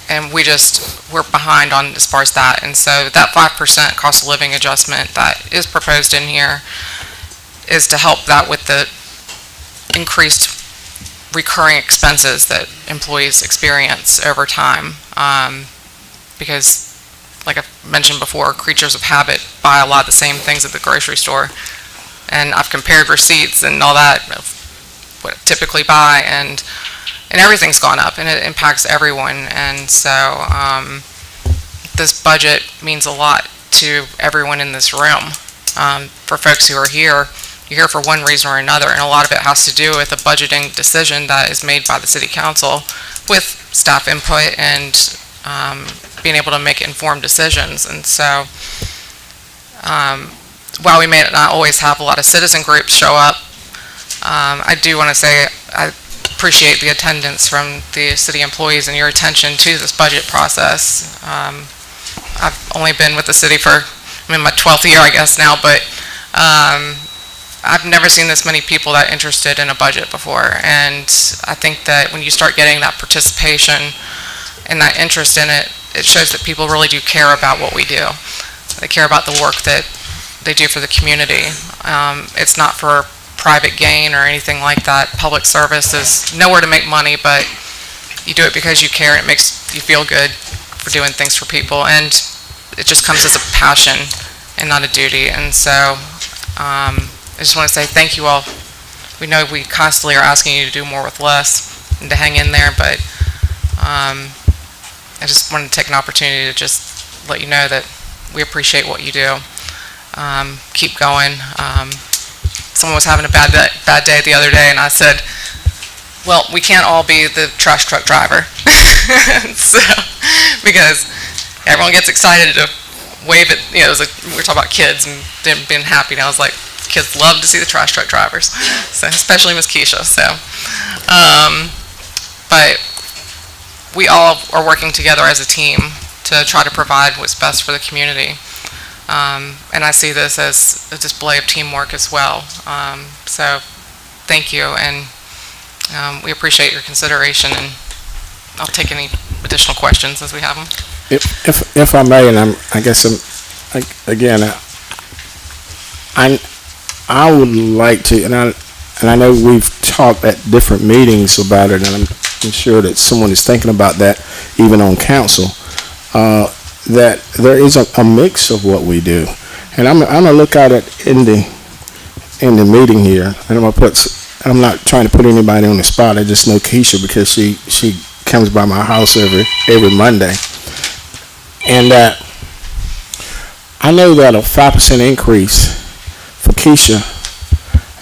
And we're behind on as far as that. And so that 5% cost of living adjustment that is proposed in here is to help that with the increased recurring expenses that employees experience over time. Because, like I mentioned before, creatures of habit buy a lot of the same things at the grocery store. And I've compared receipts and all that, of what I typically buy, and everything's gone up, and it impacts everyone. And so this budget means a lot to everyone in this room. For folks who are here, you're here for one reason or another, and a lot of it has to do with a budgeting decision that is made by the city council with staff input and being able to make informed decisions. And so while we may not always have a lot of citizen groups show up, I do want to say I appreciate the attendance from the city employees and your attention to this budget process. I've only been with the city I'm in my 12th year, I guess, now, but I've never seen this many people that interested in a budget before. And I think that when you start getting that participation and that interest in it, it shows that people really do care about what we do. They care about the work that they do for the community. It's not for private gain or anything like that. Public service is nowhere to make money, but you do it because you care, and it makes you feel good for doing things for people, and it just comes as a passion and not a duty. And so I just want to say thank you all. We know we constantly are asking you to do more with less and to hang in there, but I just wanted to take an opportunity to just let you know that we appreciate what you do. Keep going. Someone was having a bad day the other day, and I said, Well, we can't all be the trash truck driver. So, because everyone gets excited to wave it, you know, it was like, we were talking about kids and them being happy, and I was like, kids love to see the trash truck drivers, so especially Miss Keisha. So, but we all are working together as a team to try to provide what's best for the community. And I see this as a display of teamwork as well. So thank you, and we appreciate your consideration, and I'll take any additional questions as we have them. If I may, and I guess I would like to, and I know we've talked at different meetings about it, and I'm sure that someone is thinking about that even on council, that there is a mix of what we do. And I'm gonna look at it in the meeting here, and I'm not trying to put anybody on the spot. I just know Keisha because she comes by my house every Monday. And I know that a 5% increase for Keisha,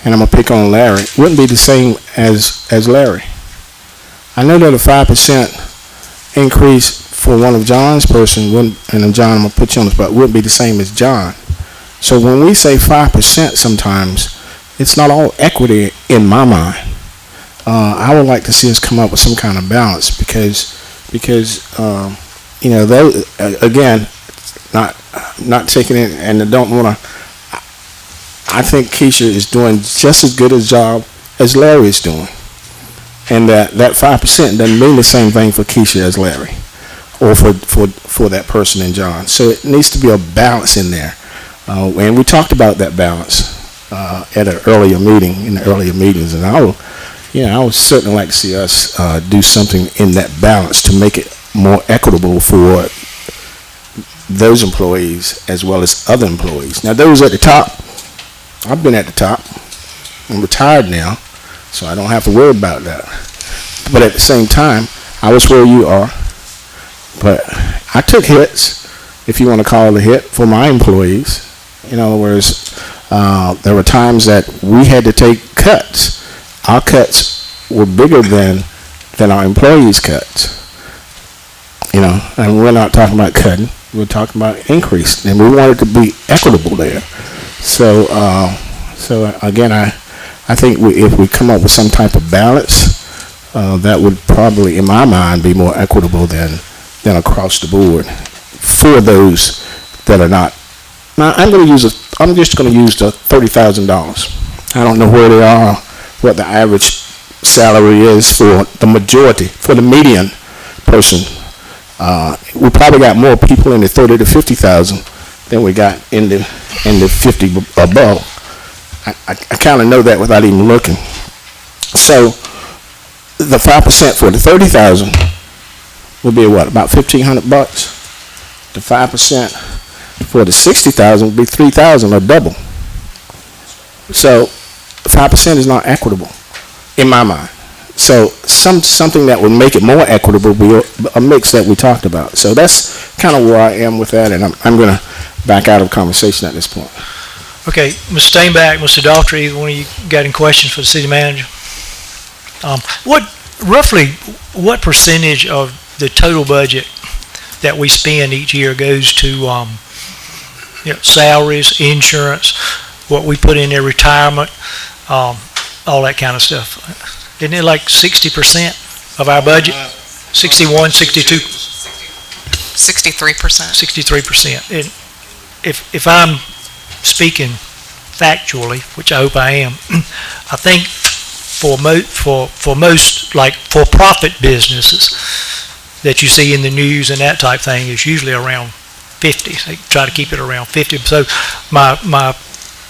and I'm gonna pick on Larry, wouldn't be the same as Larry. I know that a 5% increase for one of John's person wouldn't, and John, I'm gonna put you on the spot, wouldn't be the same as John. So when we say 5%, sometimes it's not all equity in my mind. I would like to see us come up with some kind of balance because you know, those, again, not taking it, and I don't want to. I think Keisha is doing just as good a job as Larry is doing, and that 5% doesn't mean the same thing for Keisha as Larry, or for that person in John. So it needs to be a balance in there, and we talked about that balance at an earlier meeting, in the earlier meetings, and I would certainly like to see us do something in that balance to make it more equitable for those employees as well as other employees. Now, those at the top, I've been at the top. I'm retired now, so I don't have to worry about that. But at the same time, I was where you are. But I took hits, if you want to call it a hit, for my employees. In other words, there were times that we had to take cuts. Our cuts were bigger than our employees' cuts. You know, and we're not talking about cutting. We're talking about increase, and we wanted to be equitable there. So again, I think if we come up with some type of balance, that would probably, in my mind, be more equitable than across the board for those that are not. Now, I'm just going to use the $30,000. I don't know where they are, what the average salary is for the majority, for the median person. We probably got more people in the 30 to 50,000 than we got in the 50 above. I kind of know that without even looking. So the 5% for the 30,000 would be what, about $1,500? The 5% for the 60,000 would be 3,000, or double. So 5% is not equitable in my mind. So something that would make it more equitable would be a mix that we talked about. So that's kind of where I am with that, and I'm going to back out of conversation at this point. Okay, Mr. Steinbach, Mr. Daughtry, either one of you got any questions for the city manager? What percentage of the total budget that we spend each year goes to salaries, insurance, what we put in there, retirement, all that kind of stuff? Isn't it like 60% of our budget? 61, 62? 63%. 63%. And if I'm speaking factually, which I hope I am, I think for most like for-profit businesses that you see in the news and that type thing is usually around 50. They try to keep it around 50. So my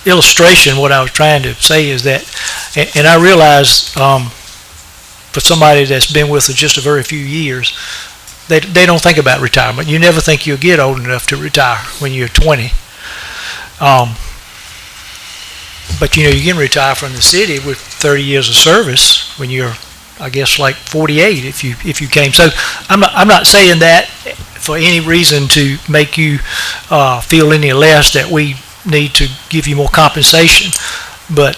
illustration, what I was trying to say is that, and I realize for somebody that's been with us just a very few years, they don't think about retirement. You never think you'll get old enough to retire when you're 20. But you can retire from the city with 30 years of service when you're, I guess, like 48 if you came. So I'm not saying that for any reason to make you feel any less that we need to give you more compensation, but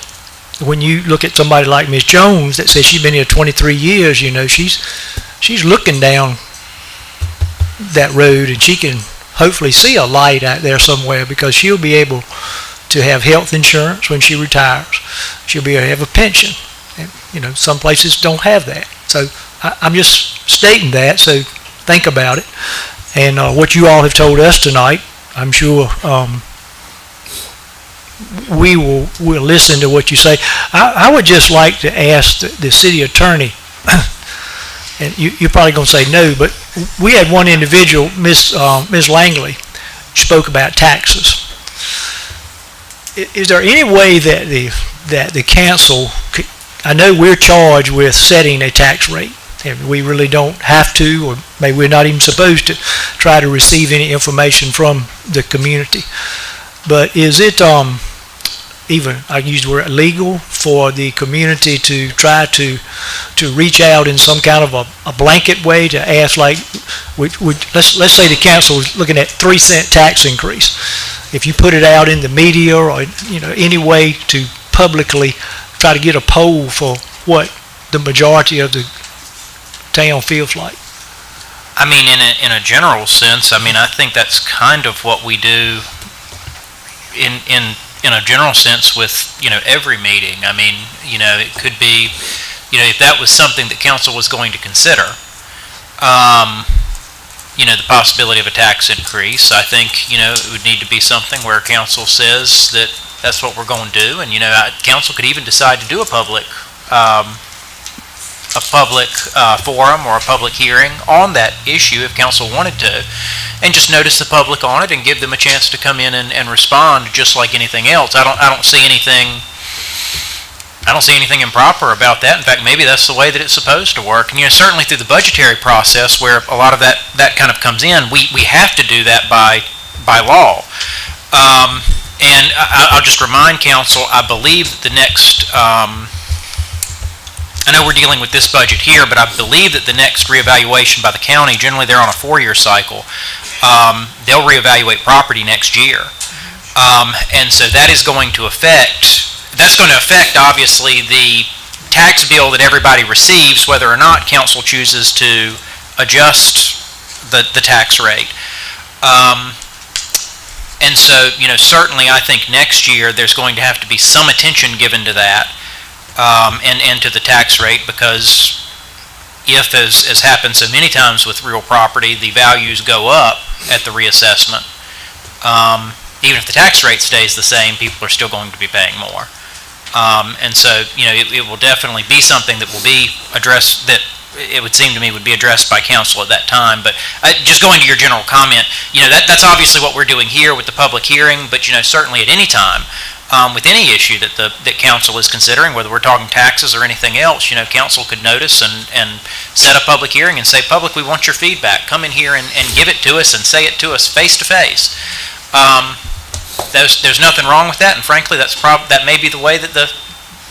when you look at somebody like Ms. Jones that says she's been here 23 years, you know, she's looking down that road, and she can hopefully see a light out there somewhere, because she'll be able to have health insurance when she retires. She'll be able to have a pension. And, you know, some places don't have that. So I'm just stating that, so think about it. And what you all have told us tonight, I'm sure we'll listen to what you say. I would just like to ask the city attorney, and you're probably going to say no, but we had one individual, Ms. Langley, spoke about taxes. Is there any way that the council could, I know we're charged with setting a tax rate, and we really don't have to, or maybe we're not even supposed to try to receive any information from the community. But is it even, I use the word, legal for the community to try to reach out in some kind of a blanket way to ask, like, let's say the council is looking at 3-cent tax increase. If you put it out in the media, or, you know, any way to publicly try to get a poll for what the majority of the town feels like. I mean, in a general sense, I mean, I think that's kind of what we do in a general sense with, you know, every meeting. I mean, you know, it could be, you know, if that was something that council was going to consider, you know, the possibility of a tax increase, I think, you know, it would need to be something where council says that that's what we're going to do, and, you know, council could even decide to do a public forum or a public hearing on that issue if council wanted to, and just notice the public on it and give them a chance to come in and respond just like anything else. I don't see anything improper about that. In fact, maybe that's the way that it's supposed to work. And, you know, certainly through the budgetary process, where a lot of that kind of comes in, we have to do that by law. And I'll just remind council, I believe that the next, I know we're dealing with this budget here, but I believe that the next reevaluation by the county, generally they're on a 4-year cycle, they'll reevaluate property next year. And so that is going to affect, obviously the tax bill that everybody receives, whether or not council chooses to adjust the tax rate. And so, you know, certainly I think next year there's going to have to be some attention given to that, and to the tax rate, because if, as happens so many times with real property, the values go up at the reassessment, even if the tax rate stays the same, people are still going to be paying more. And so, you know, it will definitely be something that will be addressed, that it would seem to me would be addressed by council at that time. But just going to your general comment, you know, that's obviously what we're doing here with the public hearing, but, you know, certainly at any time, with any issue that council is considering, whether we're talking taxes or anything else, you know, council could notice and set a public hearing and say, public, we want your feedback. Come in here and give it to us and say it to us face to face. There's nothing wrong with that, and frankly, that may be the way that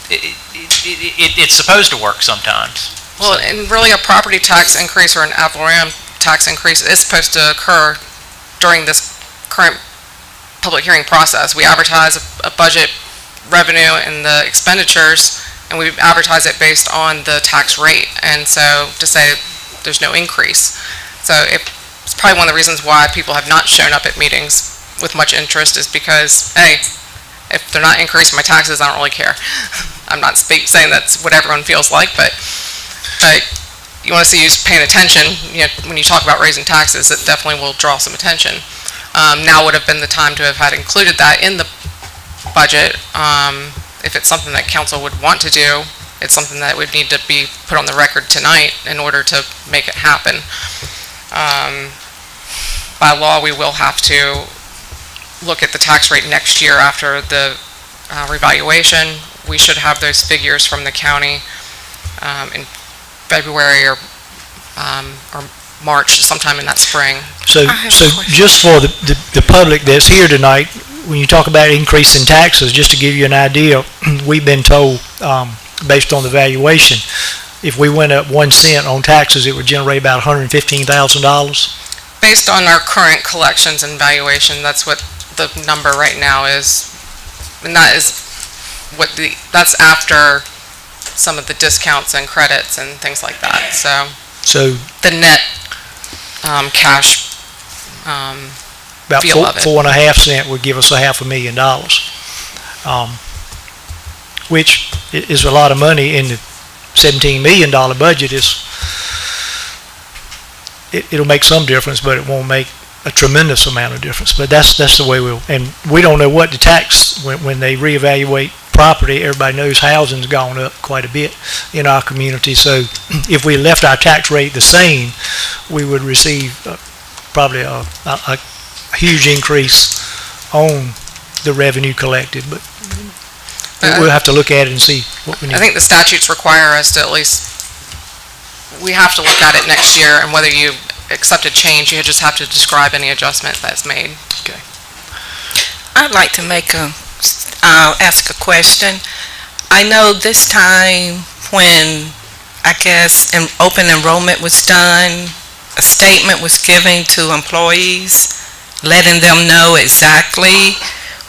it's supposed to work sometimes. Well, and really a property tax increase or an ad valorem tax increase is supposed to occur during this current public hearing process. We advertise a budget revenue and the expenditures, and we advertise it based on the tax rate. And so to say there's no increase. So it's probably one of the reasons why people have not shown up at meetings with much interest, is because, hey, if they're not increasing my taxes, I don't really care. I'm not saying that's what everyone feels like, but you want to see who's paying attention. You know, when you talk about raising taxes, it definitely will draw some attention. Now would have been the time to have had included that in the budget. If it's something that council would want to do, it's something that would need to be put on the record tonight in order to make it happen. By law, we will have to look at the tax rate next year after the revaluation. We should have those figures from the county in February or March, sometime in that spring. So just for the public that's here tonight, when you talk about increasing taxes, just to give you an idea, we've been told, based on the valuation, if we went up 1 cent on taxes, it would generate about $115,000. Based on our current collections and valuation, that's what the number right now is. And that is that's after some of the discounts and credits and things like that, so So the net, cash, about feel of it. 4.5 cent would give us $500,000, which is a lot of money in the $17 million budget. It'll make some difference, but it won't make a tremendous amount of difference. But that's the way and we don't know what the tax, when they reevaluate property, everybody knows housing's gone up quite a bit in our community. So if we left our tax rate the same, we would receive probably a huge increase on the revenue collected. But we'll have to look at it and see what we need. I think the statutes require us to at least, we have to look at it next year, and whether you accept a change, you just have to describe any adjustment that's made. Okay. I'd like to ask a question. I know this time when, I guess, open enrollment was done, a statement was given to employees, letting them know exactly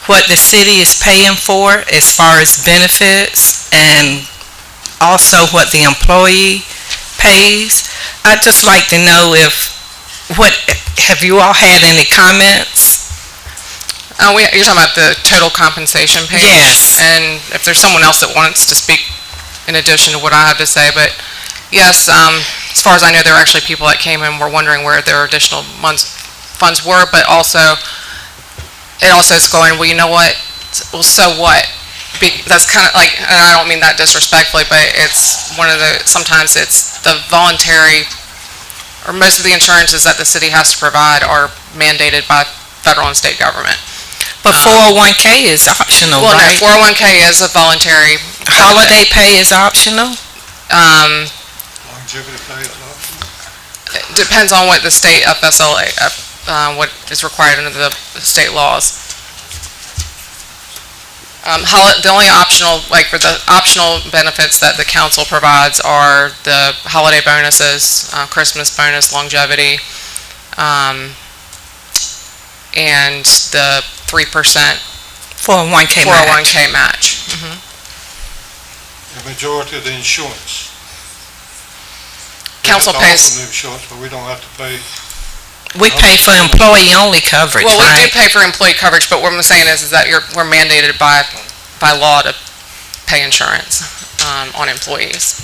what the city is paying for as far as benefits, and also what the employee pays. I'd just like to know have you all had any comments? You're talking about the total compensation page? Yes. And if there's someone else that wants to speak in addition to what I have to say, but yes, as far as I know, there are actually people that came in were wondering where their additional funds were, but also, it also is going, well, you know what, well, so what? That's kind of like, and I don't mean that disrespectfully, but it's sometimes it's the voluntary, or most of the insurances that the city has to provide are mandated by federal and state government. But 401k is optional, Well, right? no, 401k is a voluntary. Holiday pay is optional? Longevity pay is optional. It depends on what the state FSLA, what is required under the state laws. The only optional, for the optional benefits that the council provides are the holiday bonuses, Christmas bonus, longevity, and the 3% 401k match. 401k match. The majority of the insurance. Council We have to pays. offer the insurance, but we don't have to pay. We pay for employee-only coverage, Well, we do right? pay for employee coverage, but what I'm saying is that we're mandated by law to pay insurance on employees.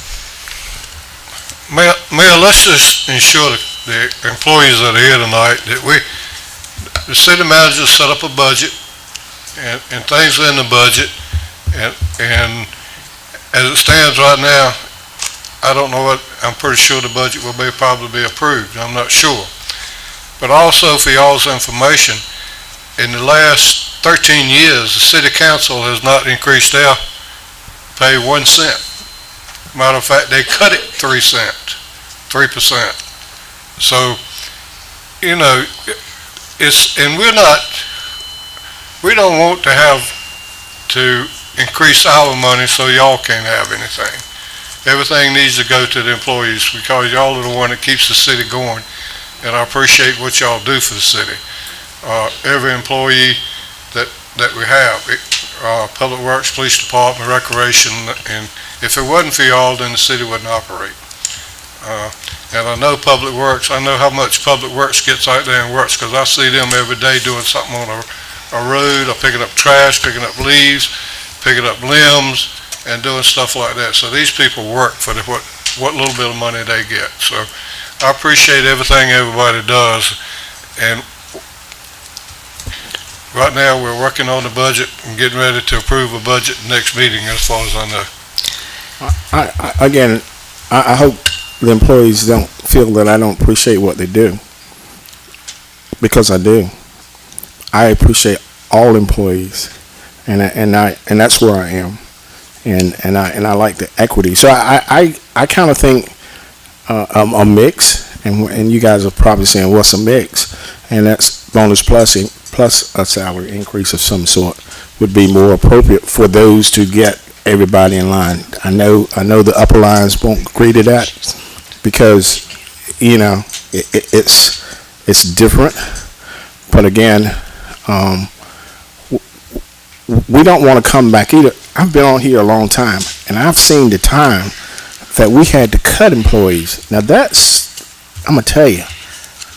Mayor, let's just ensure the employees that are here tonight that the city manager set up a budget, and things are in the budget, and as it stands right now, I don't know I'm pretty sure the budget will probably be approved. I'm not sure. But also for y'all's information, in the last 13 years, the city council has not increased their pay 1 cent. Matter of fact, they cut it 3%. So, and we don't want to have to increase our money so y'all can't have anything. Everything needs to go to the employees because y'all are the one that keeps the city going, and I appreciate what y'all do for the city. Every employee that we have, Public Works, Police Department, Recreation, and if it wasn't for y'all, then the city wouldn't operate. And I know Public Works, I know how much Public Works gets out there and works, because I see them every day doing something on a road, or picking up trash, picking up leaves, picking up limbs, and doing stuff like that. So these people work for what little bit of money they get. So I appreciate everything everybody does, and right now we're working on the budget and getting ready to approve a budget next meeting, as far as I know. I hope the employees don't feel that I don't appreciate what they do, because I do. I appreciate all employees, and that's where I am, and I like the equity. So I kind of think a mix, and you guys are probably saying, what's a mix? And that's bonus plus a salary increase of some sort would be more appropriate for those to get everybody in line. I know the upper lines won't agree to that, because it's different. But again, we don't want to come back either. I've been on here a long time, and I've seen the time that we had to cut employees. Now I'm gonna tell you,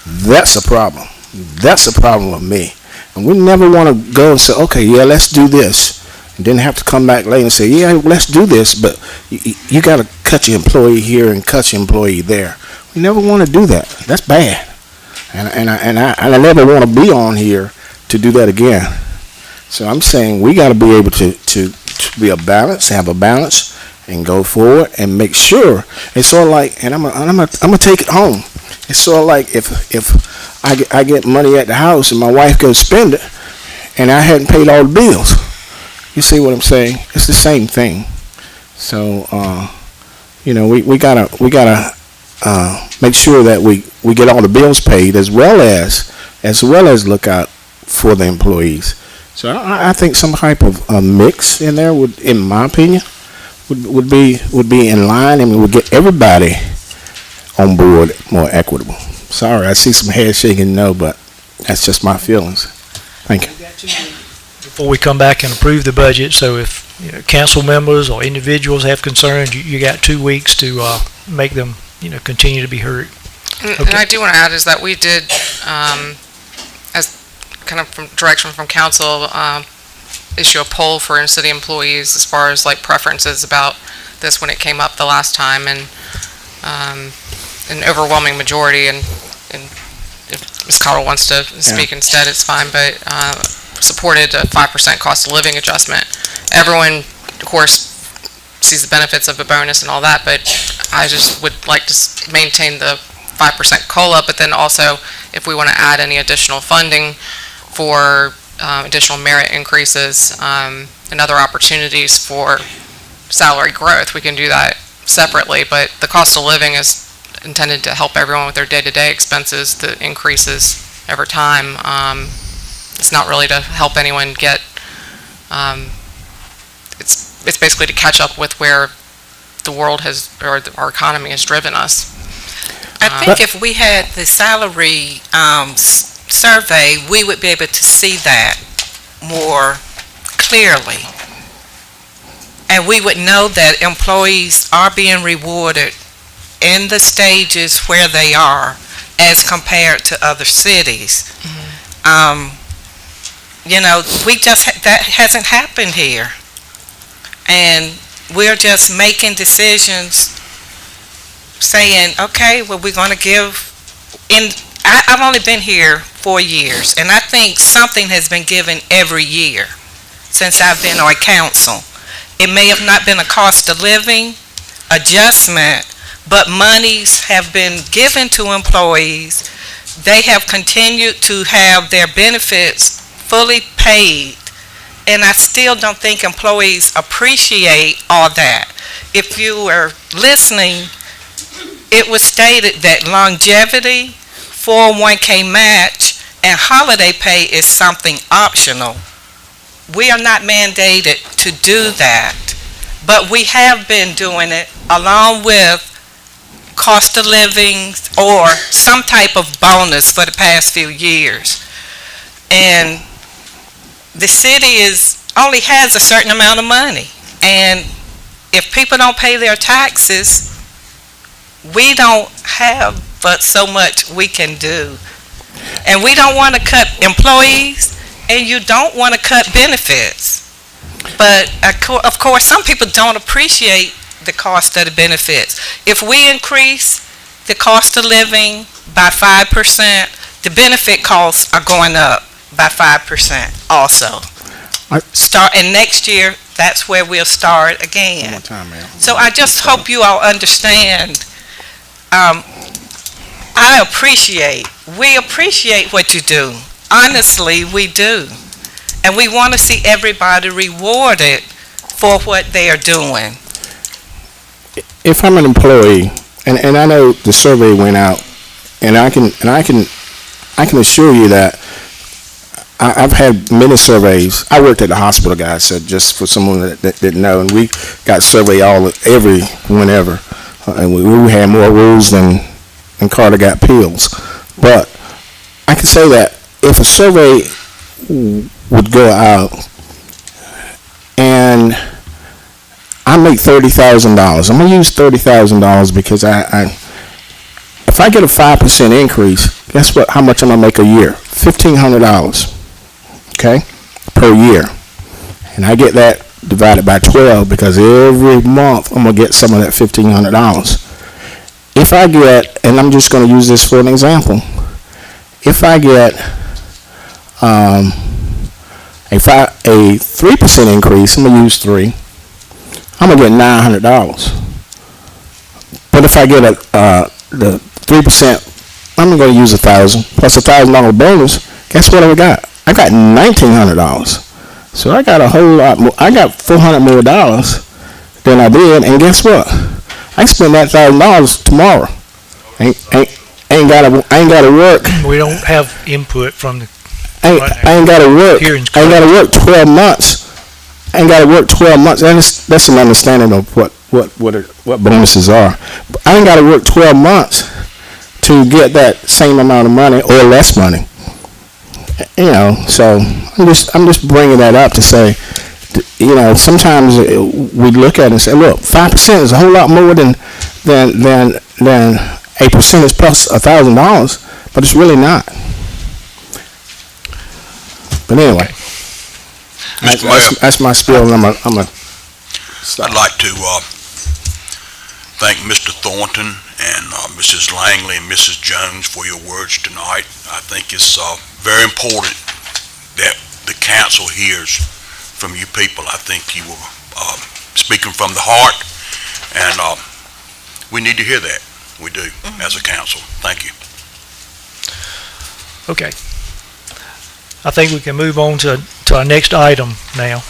that's a problem. That's a problem with me. And we never want to go and say, okay, yeah, let's do this, and then have to come back later and say, yeah, let's do this, but you got to cut your employee here and cut your employee there. We never want to do that. That's bad. And I never want to be on here to do that again. So I'm saying we got to be able to be a balance, have a balance, and go forward and make sure. It's sort of like, and I'm gonna take it home. It's sort of like if I get money at the house and my wife goes spend it, and I hadn't paid all the bills. You see what I'm saying? It's the same thing. So we gotta make sure that we get all the bills paid as well as look out for the employees. So I think some type of mix in there would, in my opinion, would be in line, and would get everybody on board more equitable. Sorry, I see some head shaking no, but that's just my feelings. Thank you. Before we come back and approve the budget, so if council members or individuals have concerns, you got 2 weeks to make them continue to be heard. And I do want to add is that we did, as kind of from direction from council, issue a poll for city employees as far as like preferences about this when it came up the last time, and an overwhelming majority, and if Ms. Cottle wants to speak instead, it's fine, but supported a 5% cost of living adjustment. Everyone, of course, sees the benefits of a bonus and all that, but I just would like to maintain the 5% COLA, but then also if we want to add any additional funding for additional merit increases and other opportunities for salary growth, we can do that separately, but the cost of living is intended to help everyone with their day-to-day expenses, the increases over time. It's not really to help anyone get, it's basically to catch up with where the world has, or our economy has driven us. I think if we had the salary survey, we would be able to see that more clearly. And we would know that employees are being rewarded in the stages where they are as compared to other cities. That hasn't happened here. And we're just making decisions saying, okay, well, we're going to give I've only been here 4 years, and I think something has been given every year since I've been on council. It may have not been a cost of living adjustment, but monies have been given to employees. They have continued to have their benefits fully paid, and I still don't think employees appreciate all that. If you were listening, it was stated that longevity, 401k match, and holiday pay is something optional. We are not mandated to do that, but we have been doing it along with cost of living or some type of bonus for the past few years. And the city only has a certain amount of money, and if people don't pay their taxes, we don't have but so much we can do. And we don't want to cut employees, and you don't want to cut benefits. But of course, some people don't appreciate the cost of the benefits. If we increase the cost of living by 5%, the benefit costs are going up by 5% also. And next year, that's where we'll start again. One more time, ma'am. So I just hope you all understand. We appreciate what you do. Honestly, we do. And we want to see everybody rewarded for what they are doing. If I'm an employee, and I know the survey went out, and I can assure you that I've had many surveys. I worked at the hospital, guys, so just for someone that didn't know, and we got survey whenever, and we had more rules than Carter got pills. But I can say that if a survey would go out and I make $30,000. I'm gonna use $30,000 because if I get a 5% increase, guess what? How much am I make a year? $1,500. Okay, per year, and I get that divided by 12 because every month I'm gonna get some of that $1,500. If I get, and I'm just gonna use this for an example, if I get a 3% increase, I'm gonna use 3. I'm gonna get $900. But if I get the 3%, I'm gonna use 1,000 plus $1,000 bonus. Guess what I got? I got $1,900. So I got a whole lot more. I got $400 more than I did, and guess what? I spend that $1,000 tomorrow. I ain't gotta work. We don't have input from the. I ain't gotta work. I ain't gotta work 12 months. I ain't gotta work 12 months. That's an understanding of what bonuses are. But I ain't gotta work 12 months to get that same amount of money or less money. You know, so I'm just bringing that up to say, you know, sometimes we look at it and say, look, 5% is a whole lot more than a percentage plus $1,000, but it's really not. But anyway, that's my spiel. And I'd like to thank Mr. Thornton and Mrs. Langley and Mrs. Jones for your words tonight. I think it's very important that the council hears from you people. I think you were speaking from the heart, and we need to hear that. We do, as a council. Thank you. Okay. I think we can move on to our next item now.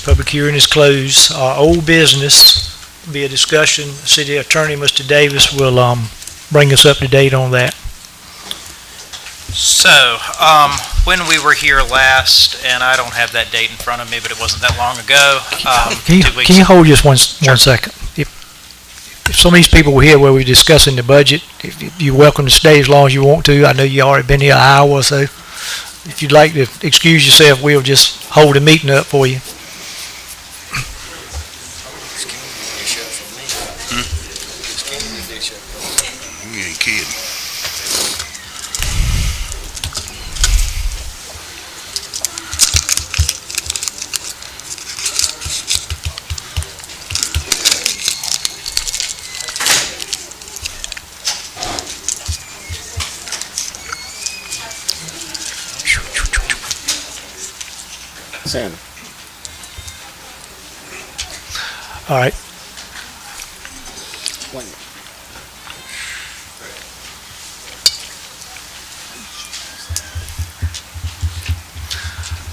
Public hearing is closed. Old business will be a discussion. City Attorney, Mr. Davis, will bring us up to date on that. So, when we were here last, and I don't have that date in front of me, but it wasn't that long ago. Can you hold just one second? If some of these people were here where we were discussing the budget, if you're welcome to stay as long as you want to. I know you already been here an hour or so. If you'd like to excuse yourself, we'll just hold the meeting up for you. You ain't kidding. Sandra. All right.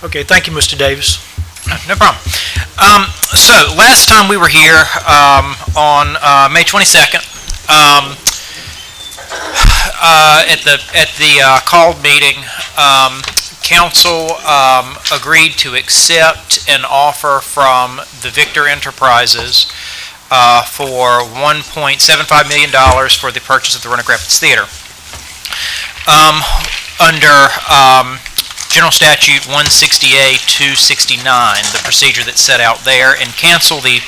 Okay, thank you, Mr. Davis. No problem. So, last time we were here on May 22nd, at the called meeting, council agreed to accept an offer from the Victor Enterprises for $1.75 million for the purchase of the Roanoke Rapids Theater. Under General Statute 160A-269, the procedure that's set out there, and cancel the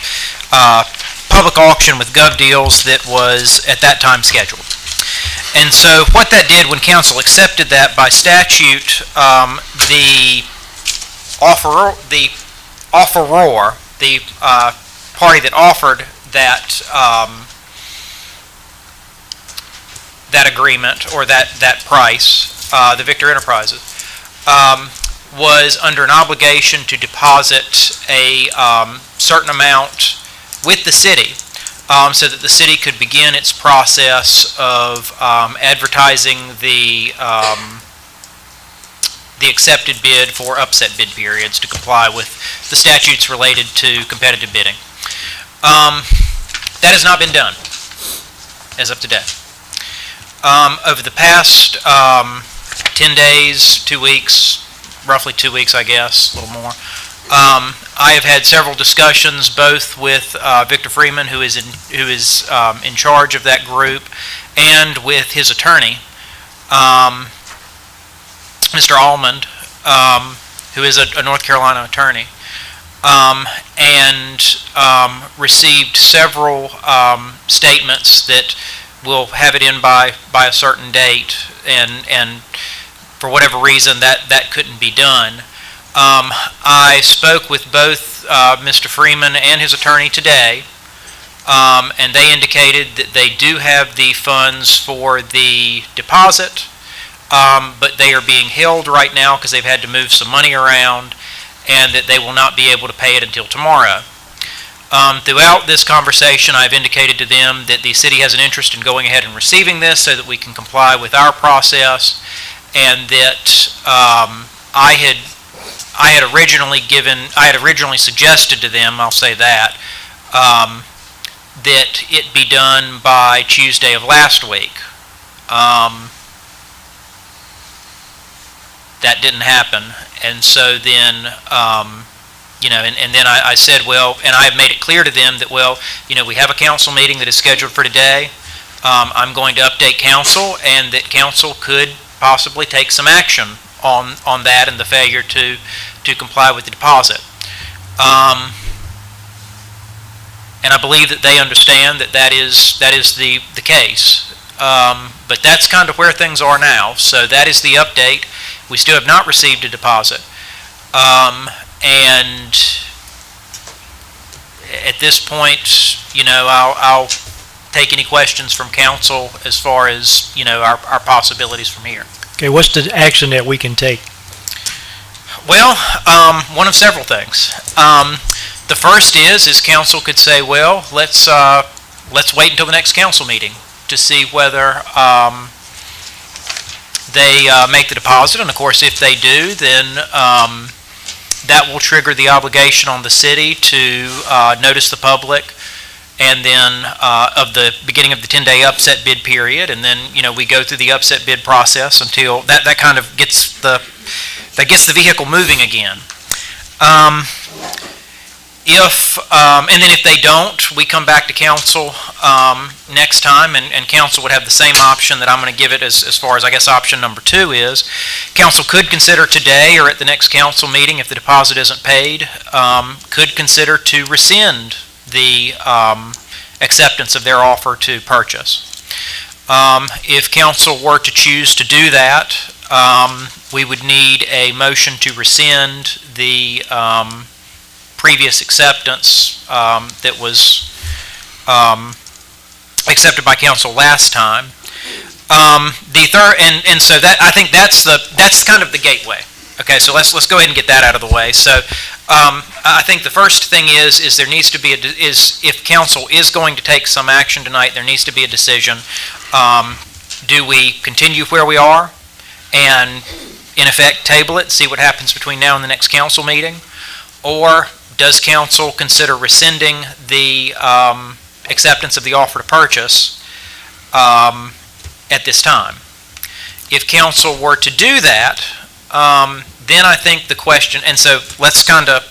public auction with Gov Deals that was at that time scheduled. And so what that did when council accepted that by statute, the offeror, the party that offered that that agreement or that price, the Victor Enterprises, was under an obligation to deposit a certain amount with the city, so that the city could begin its process of advertising the accepted bid for upset bid periods to comply with the statutes related to competitive bidding. That has not been done as of today. Over the past 10 days, 2 weeks, roughly 2 weeks, I guess, a little more, I have had several discussions both with Victor Freeman, who is in charge of that group, and with his attorney, Mr. Almond, who is a North Carolina attorney. and received several statements that we'll have it in by a certain date, and for whatever reason that couldn't be done. I spoke with both Mr. Freeman and his attorney today, and they indicated that they do have the funds for the deposit, but they are being held right now because they've had to move some money around, and that they will not be able to pay it until tomorrow. Throughout this conversation, I've indicated to them that the city has an interest in going ahead and receiving this so that we can comply with our process, and that I had originally suggested to them, I'll say that it be done by Tuesday of last week. That didn't happen, and so then and then I said, well, and I have made it clear to them that, well, we have a council meeting that is scheduled for today. I'm going to update council, and that council could possibly take some action on that and the failure to comply with the deposit. And I believe that they understand that is the case. But that's kind of where things are now. So that is the update. We still have not received a deposit. And at this point, I'll take any questions from council as far as, our possibilities from here. Okay, what's the action that we can take? Well, one of several things. The first is council could say, well, let's wait until the next council meeting to see whether they make the deposit. And of course, if they do, then that will trigger the obligation on the city to notice the public, and then of the beginning of the 10-day upset bid period, and then we go through the upset bid process until that kind of gets the vehicle moving again. And then if they don't, we come back to council next time, and council would have the same option that I'm going to give it as far as, I guess, option number 2 is. Council could consider today or at the next council meeting, if the deposit isn't paid, could consider to rescind the acceptance of their offer to purchase. If council were to choose to do that, we would need a motion to rescind the previous acceptance that was accepted by council last time. The third, and so that, I think that's kind of the gateway. Okay, so let's go ahead and get that out of the way. So I think the first thing is there needs to be if council is going to take some action tonight, there needs to be a decision. Do we continue where we are and in effect table it, see what happens between now and the next council meeting, or does council consider rescinding the acceptance of the offer to purchase at this time? If council were to do that, then I think the question, and so let's kind of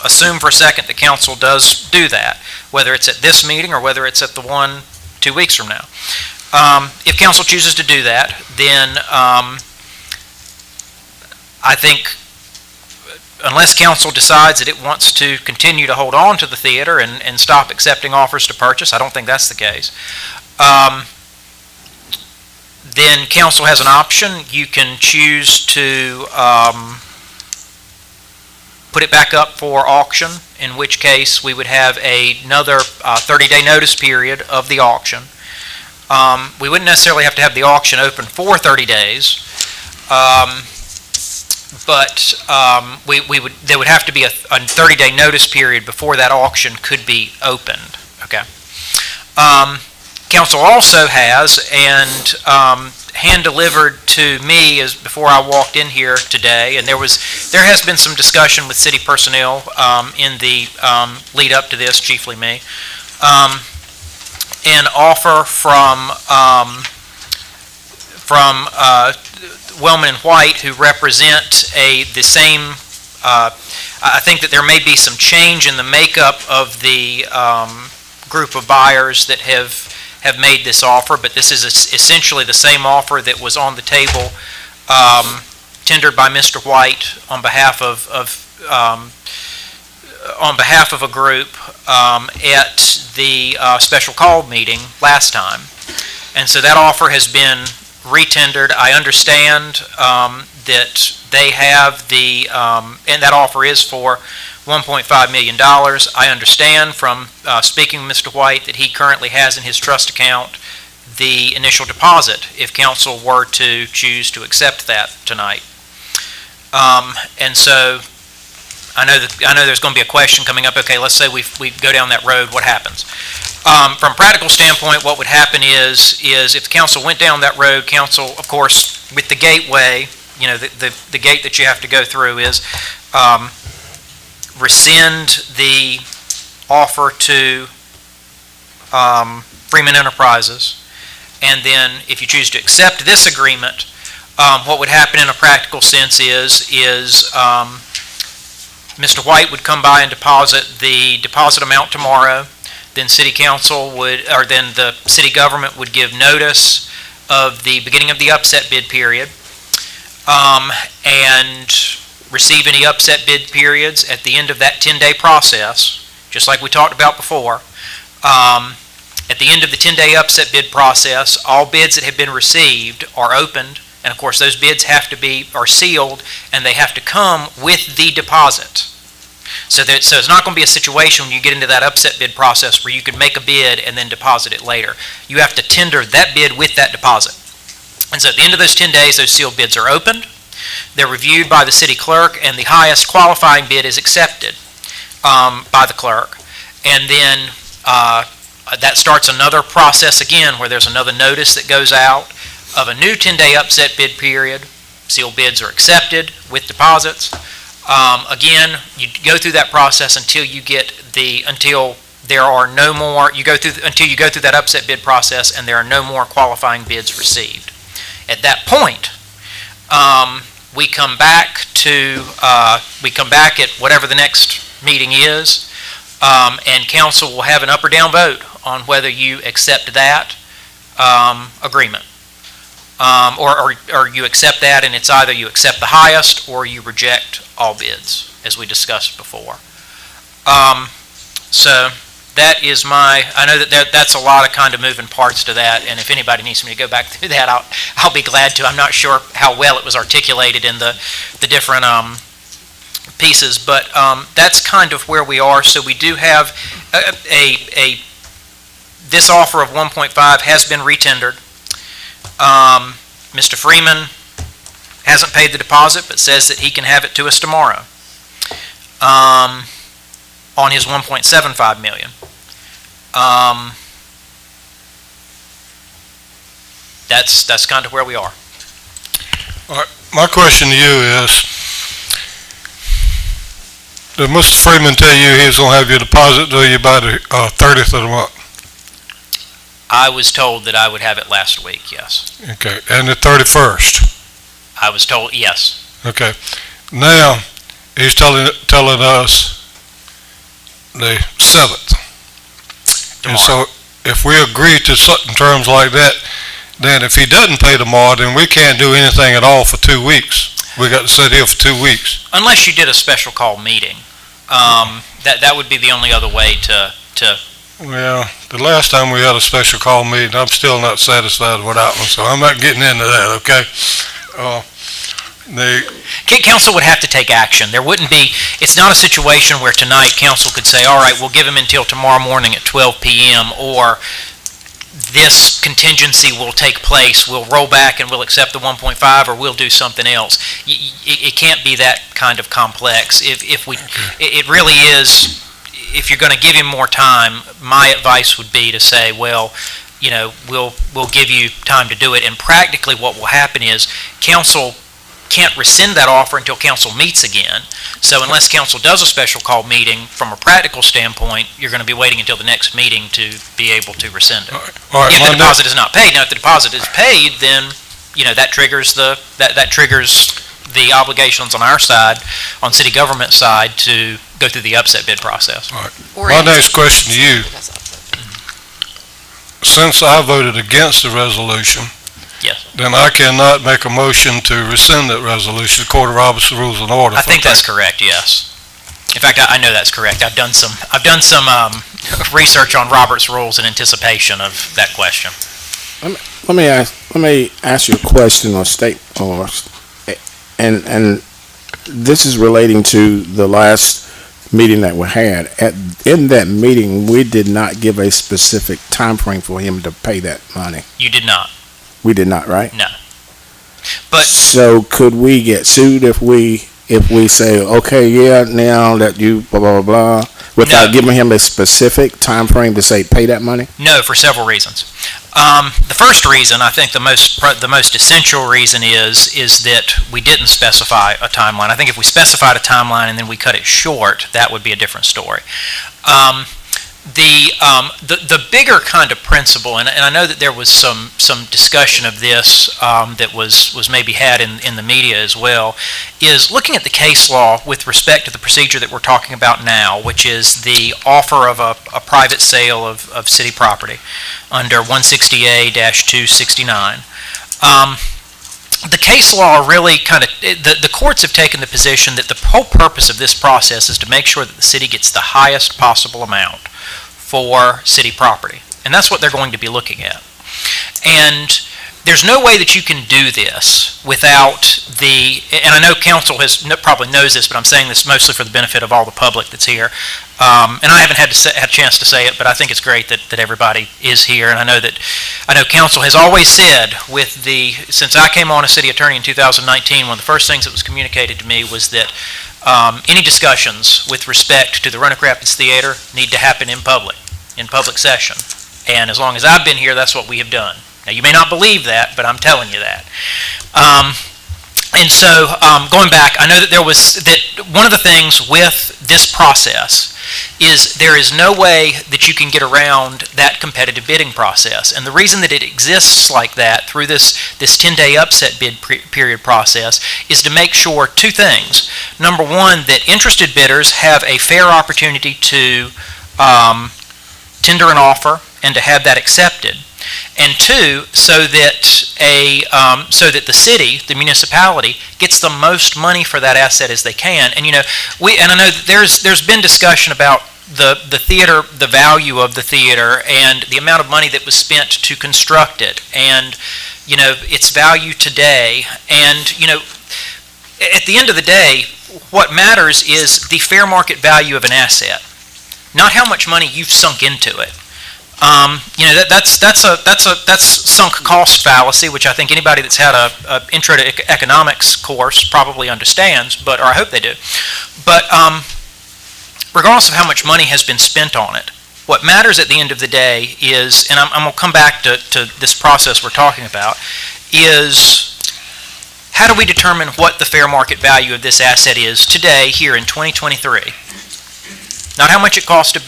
assume for a second that council does do that, whether it's at this meeting or whether it's at the one 2 weeks from now. If council chooses to do that, then I think unless council decides that it wants to continue to hold on to the theater and stop accepting offers to purchase, I don't think that's the case. Then council has an option. You can choose to put it back up for auction, in which case we would have another 30-day notice period of the auction. We wouldn't necessarily have to have the auction open for 30 days, but there would have to be a 30-day notice period before that auction could be opened. Okay. Council also has, and hand-delivered to me as before I walked in here today, and there has been some discussion with city personnel in the lead up to this, chiefly me, an offer from Wellman and White, who represent the same. I think that there may be some change in the makeup of the group of buyers that have made this offer, but this is essentially the same offer that was on the table tendered by Mr. White on behalf of on behalf of a group at the special call meeting last time. And so that offer has been retendered. I understand that they have and that offer is for $1.5 million. I understand from speaking with Mr. White that he currently has in his trust account the initial deposit if council were to choose to accept that tonight. And so I know there's going to be a question coming up. Okay, let's say we go down that road. What happens? From a practical standpoint, what would happen is if the council went down that road, council, of course, with the gateway, the gate that you have to go through is rescind the offer to Freeman Enterprises. And then if you choose to accept this agreement, what would happen in a practical sense is Mr. White would come by and deposit the deposit amount tomorrow. Then city council then the city government would give notice of the beginning of the upset bid period, and receive any upset bid periods at the end of that 10-day process, just like we talked about before. At the end of the 10-day upset bid process, all bids that have been received are opened, and of course those bids are sealed, and they have to come with the deposit. So it's not going to be a situation when you get into that upset bid process where you can make a bid and then deposit it later. You have to tender that bid with that deposit. And so at the end of those 10 days, those sealed bids are opened. They're reviewed by the city clerk, and the highest qualifying bid is accepted by the clerk. And then that starts another process again where there's another notice that goes out of a new 10-day upset bid period. Sealed bids are accepted with deposits. Again, you go through that process until you get until there are no more, until you go through that upset bid process and there are no more qualifying bids received. At that point, we come back at whatever the next meeting is, and council will have an up or down vote on whether you accept that agreement. Or you accept that, and it's either you accept the highest or you reject all bids, as we discussed before. So that is I know that's a lot of kind of moving parts to that, and if anybody needs me to go back through that, I'll be glad to. I'm not sure how well it was articulated in the different pieces, but that's kind of where we are. So we do have this offer of 1.5 has been retendered. Mr. Freeman hasn't paid the deposit, but says that he can have it to us tomorrow on his $1.75 million. That's kind of where we are. All right, my question to you is, did Mr. Freeman tell you he was going to have your deposit to you by the 30th of the month? I was told that I would have it last week, yes. Okay, and the 31st? I was told, yes. Okay. Now, he's telling us the 7th. Tomorrow. And so, if we agree to certain terms like that, then if he doesn't pay tomorrow, then we can't do anything at all for 2 weeks. We got to sit here for 2 weeks. Unless you did a special call meeting. That would be the only other way to. Well, the last time we had a special call meeting, I'm still not satisfied with that one, so I'm not getting into that, okay? Council would have to take action. There wouldn't be, it's not a situation where tonight council could say, all right, we'll give him until tomorrow morning at 12 p.m., or this contingency will take place, we'll roll back and we'll accept the 1.5, or we'll do something else. It can't be that kind of complex. It really is. If you're going to give him more time, my advice would be to say, well, we'll give you time to do it. And practically what will happen is council can't rescind that offer until council meets again. So unless council does a special call meeting, from a practical standpoint, you're going to be waiting until the next meeting to be able to rescind it. All right, if the deposit is not paid. Now, if the deposit is paid, then, that triggers that triggers the obligations on our side, on city government side, to go through the upset bid process. All right. My next question to you, since I voted against the resolution, yes, then I cannot make a motion to rescind that resolution according to Robert's Rules and Order. I think that's correct, yes. In fact, I know that's correct. I've done some research on Robert's rules in anticipation of that question. Let me ask you a question or and this is relating to the last meeting that we had. In that meeting, we did not give a specific time frame for him to pay that money. You did not. We did not, right? No. But so could we get sued if we say, okay, yeah, now that you blah blah blah, without giving him a specific time frame to say pay that money? No, for several reasons. The first reason, I think the most essential reason is that we didn't specify a timeline. I think if we specified a timeline and then we cut it short, that would be a different story. The bigger kind of principle, and I know that there was some discussion of this that was maybe had in the media as well, is looking at the case law with respect to the procedure that we're talking about now, which is the offer of a private sale of city property under 160A-269. The case law really the courts have taken the position that the whole purpose of this process is to make sure that the city gets the highest possible amount for city property. And that's what they're going to be looking at. And there's no way that you can do this without and I know council probably knows this, but I'm saying this mostly for the benefit of all the public that's here. And I haven't had a chance to say it, but I think it's great that everybody is here. And I know council has always said since I came on as city attorney in 2019, one of the first things that was communicated to me was that any discussions with respect to the Roanoke Rapids Theater need to happen in public session. And as long as I've been here, that's what we have done. Now, you may not believe that, but I'm telling you that. And so, going back, I know that one of the things with this process is there is no way that you can get around that competitive bidding process. And the reason that it exists like that through this 10-day upset bid period process is to make sure two things. Number one, that interested bidders have a fair opportunity to tender an offer and to have that accepted. And two, so that the city, the municipality, gets the most money for that asset as they can. And I know that there's been discussion about the theater, the value of the theater, and the amount of money that was spent to construct it, and its value today. And at the end of the day, what matters is the fair market value of an asset, not how much money you've sunk into it. That's sunk cost fallacy, which I think anybody that's had a intro to economics course probably understands, or I hope they do. But regardless of how much money has been spent on it, what matters at the end of the day is, and I'm going to come back to this process we're talking about, is how do we determine what the fair market value of this asset is today, here in 2023? Not how much it cost to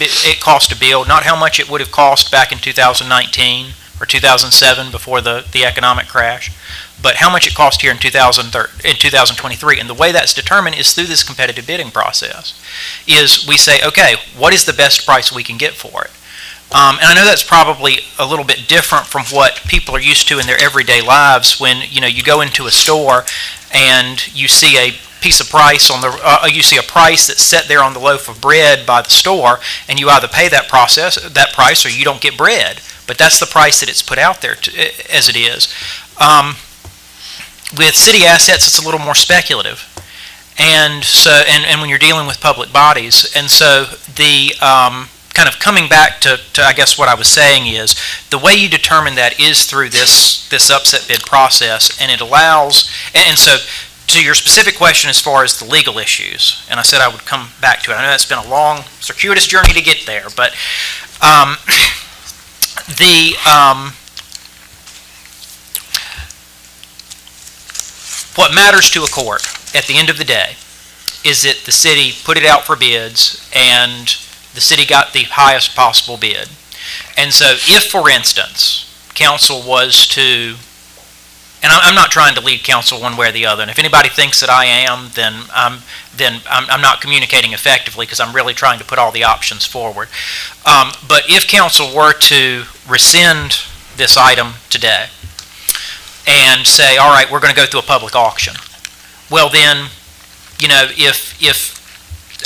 build, not how much it would have cost back in 2019 or 2007 before the economic crash, but how much it cost here in 2023. And the way that's determined is through this competitive bidding process. Is we say, okay, what is the best price we can get for it? And I know that's probably a little bit different from what people are used to in their everyday lives when you go into a store and you see a piece of price you see a price that's set there on the loaf of bread by the store, and you either pay that price or you don't get bread. But that's the price that it's put out there as it is. With city assets, it's a little more speculative, and when you're dealing with public bodies, and so the kind of coming back to I guess what I was saying is the way you determine that is through this upset bid process, and it allows and so. To your specific question as far as the legal issues, and I said I would come back to it. I know that's been a long, circuitous journey to get there, but what matters to a court at the end of the day is that the city put it out for bids and the city got the highest possible bid. And so if, for instance, council was to, and I'm not trying to lead council one way or the other, and if anybody thinks that I am, then I'm not communicating effectively because I'm really trying to put all the options forward. But if council were to rescind this item today and say, all right, we're going to go through a public auction, well then, if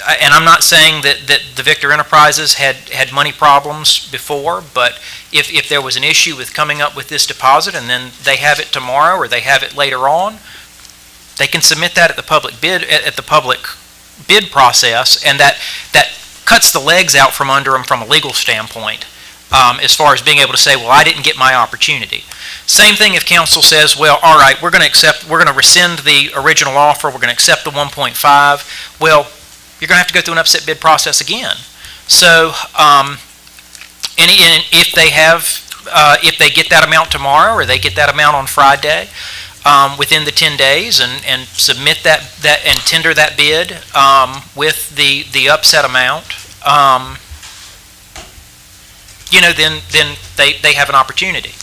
and I'm not saying that the Victor Enterprises had money problems before, but if there was an issue with coming up with this deposit and then they have it tomorrow or they have it later on, they can submit that at the public bid process, and that cuts the legs out from under them from a legal standpoint, as far as being able to say, well, I didn't get my opportunity. Same thing if council says, well, all right, we're going to rescind the original offer, we're going to accept the 1.5. Well, you're going to have to go through an upset bid process again. So, and if they get that amount tomorrow or they get that amount on Friday, within the 10 days and submit that and tender that bid with the upset amount, then they have an opportunity.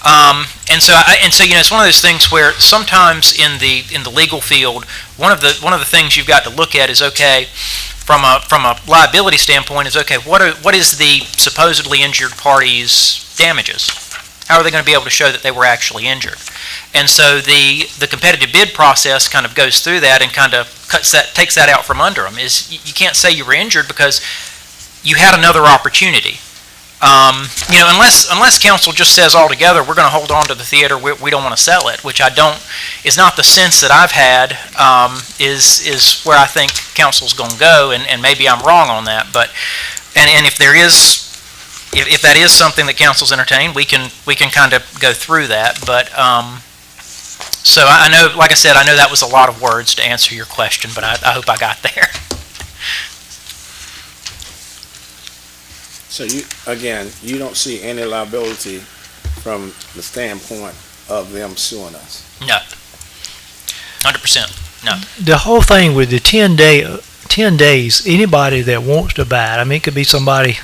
And so it's one of those things where sometimes in the legal field, one of the things you've got to look at is, okay, from a liability standpoint, is, okay, what is the supposedly injured party's damages? How are they going to be able to show that they were actually injured? And so the competitive bid process kind of goes through that and kind of takes that out from under them. Is you can't say you were injured because you had another opportunity. Unless council just says altogether, we're going to hold on to the theater, we don't want to sell it, which is not the sense that I've had, is where I think council's going to go, and maybe I'm wrong on that, but, and if that is something that council's entertained, we can kind of go through that, but, so I know, like I said, I know that was a lot of words to answer your question, but I hope I got there. So you don't see any liability from the standpoint of them suing us? No. 100%. No. The whole thing with the 10 days, anybody that wants to buy it, I mean, it could be somebody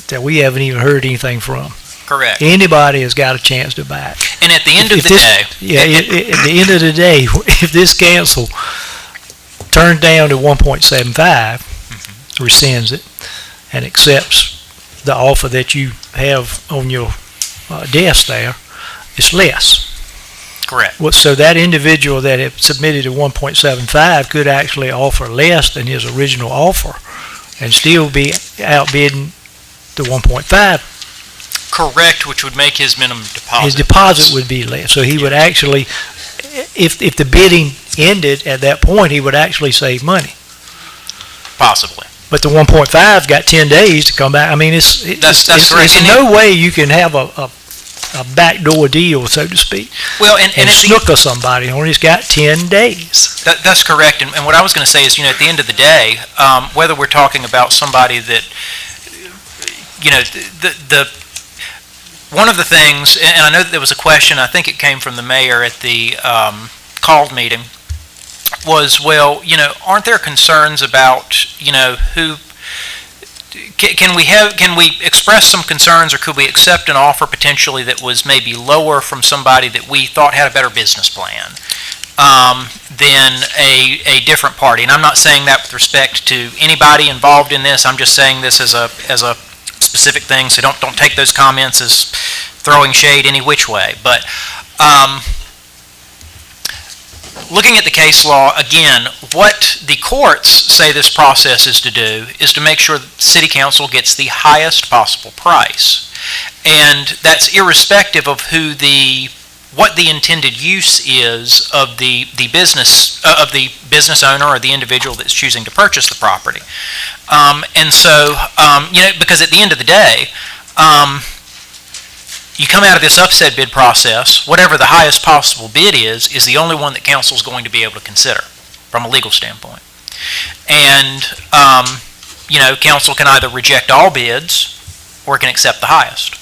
that we haven't even heard anything from. Correct. Anybody has got a chance to buy it. And at the end of the day... Yeah, at the end of the day, if this council turns down to 1.75, rescinds it, and accepts the offer that you have on your desk there, it's less. Correct. So that individual that had submitted to 1.75 could actually offer less than his original offer and still be outbidding the 1.5. Correct, which would make his minimum deposit. His deposit would be less. So he would actually, if the bidding ended at that point, he would actually save money. Possibly. But the 1.5's got 10 days to come back. I mean, that's there's no way you can have a backdoor deal, so to speak, and snooker somebody on it. It's got 10 days. That's correct. And what I was going to say is, at the end of the day, whether we're talking about somebody that, one of the things, and I know that there was a question, I think it came from the mayor at the called meeting, was, well, aren't there concerns about, who, can we express some concerns, or could we accept an offer potentially that was maybe lower from somebody that we thought had a better business plan than a different party? And I'm not saying that with respect to anybody involved in this. I'm just saying this as a specific thing, so don't take those comments as throwing shade any which way. But looking at the case law, again, what the courts say this process is to do is to make sure that City Council gets the highest possible price. And that's irrespective of what the intended use is of the business owner or the individual that's choosing to purchase the property. And so, because at the end of the day, you come out of this upset bid process, whatever the highest possible bid is the only one that council's going to be able to consider from a legal standpoint. And, council can either reject all bids or it can accept the highest.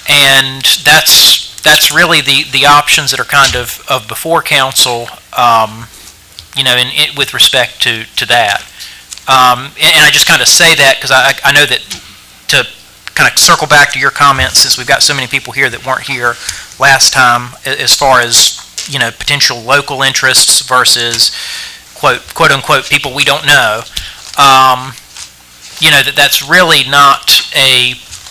And that's really the options that are kind of before council, with respect to that. And I just kind of say that because I know that to kind of circle back to your comments, since we've got so many people here that weren't here last time, as far as, potential local interests versus quote unquote people we don't know, that's really not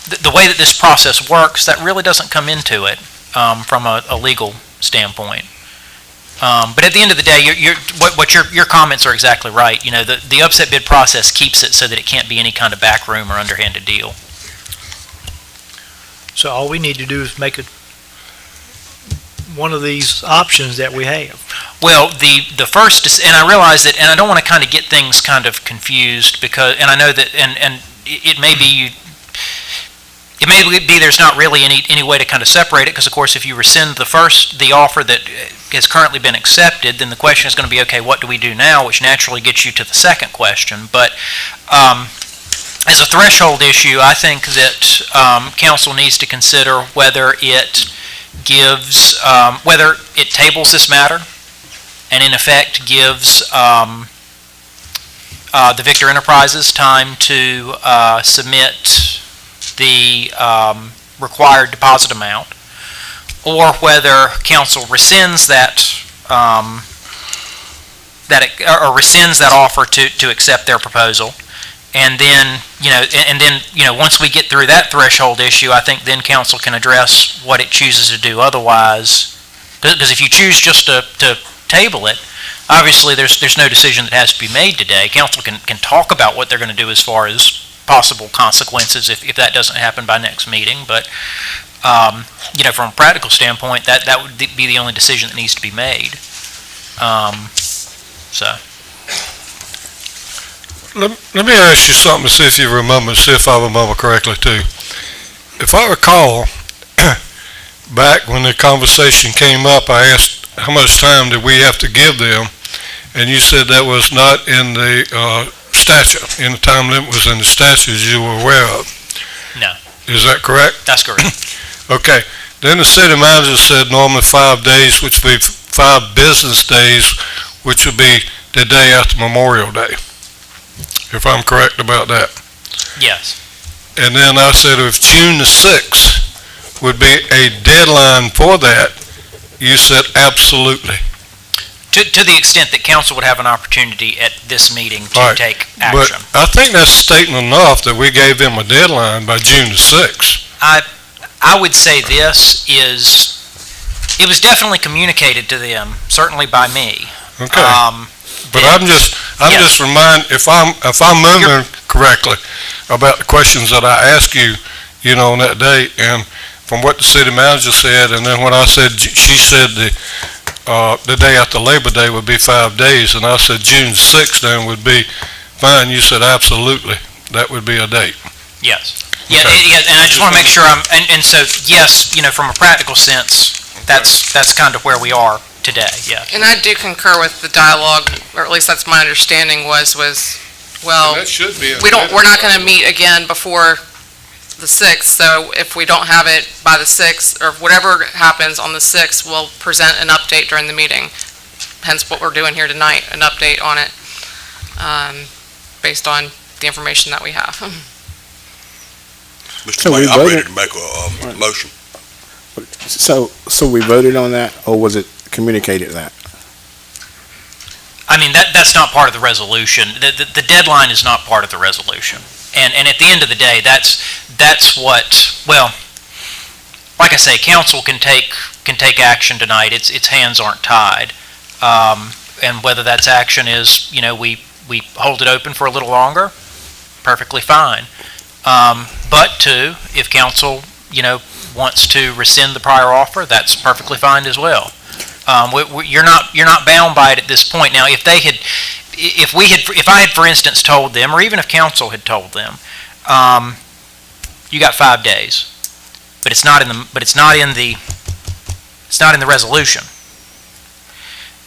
the way that this process works, that really doesn't come into it from a legal standpoint. But at the end of the day, your comments are exactly right. You know, the upset bid process keeps it so that it can't be any kind of backroom or underhanded deal. So all we need to do is make it one of these options that we have. Well, the first is, and I realize that, and I don't want to kind of get things kind of confused because, and I know that, and it may be there's not really any way to kind of separate it, because of course if you rescind the offer that has currently been accepted, then the question is going to be, okay, what do we do now, which naturally gets you to the second question. But as a threshold issue, I think that council needs to consider whether it gives, whether it tables this matter and in effect gives the Victor Enterprises time to submit the required deposit amount, or whether council rescinds or rescinds that offer to accept their proposal. And then, once we get through that threshold issue, I think then council can address what it chooses to do otherwise. Because if you choose just to table it, obviously there's no decision that has to be made today. Council can talk about what they're going to do as far as possible consequences if that doesn't happen by next meeting. But, from a practical standpoint, that would be the only decision that needs to be made. Let me ask you something to see if you remember, see if I remember correctly too. If I recall, back when the conversation came up, I asked how much time did we have to give them, and you said that was not in the statute, in the time limit was in the statute you were aware of. No. Is that correct? That's correct. Okay. Then the city manager said normally 5 days, which would be 5 business days, which would be the day after Memorial Day, if I'm correct about that. Yes. And then I said if June the 6th would be a deadline for that, you said absolutely. To the extent that council would have an opportunity at this meeting to take action. But I think that's stating enough that we gave them a deadline by June the 6th. I would say this is, it was definitely communicated to them, certainly by me. Okay. But I'm just reminding, if I'm remembering correctly about the questions that I asked you, on that day, and from what the city manager said, and then when I said, she said the day after Labor Day would be 5 days, and I said June 6th then would be fine. You said absolutely, that would be a date. Yes. Yeah, and I just want to make sure and so, yes, from a practical sense, that's kind of where we are today, yeah. And I do concur with the dialogue, or at least that's my understanding was, well, that should be we're not going to meet again before the 6th, so if we don't have it by the 6th, or whatever happens on the 6th, we'll present an update during the meeting. Hence what we're doing here tonight, an update on it, based on the information that we have. Mr. Mayor, I'm ready to make a motion. So we voted on that, or was it communicated that? I mean, that's not part of the resolution. The deadline is not part of the resolution. And at the end of the day, that's what, well, like I say, council can take action tonight. Its hands aren't tied. And whether that's action is, we hold it open for a little longer, perfectly fine. But if council, wants to rescind the prior offer, that's perfectly fine as well. You're not bound by it at this point. Now, if I had, for instance, told them, or even if council had told them, you got 5 days, but it's not in the resolution,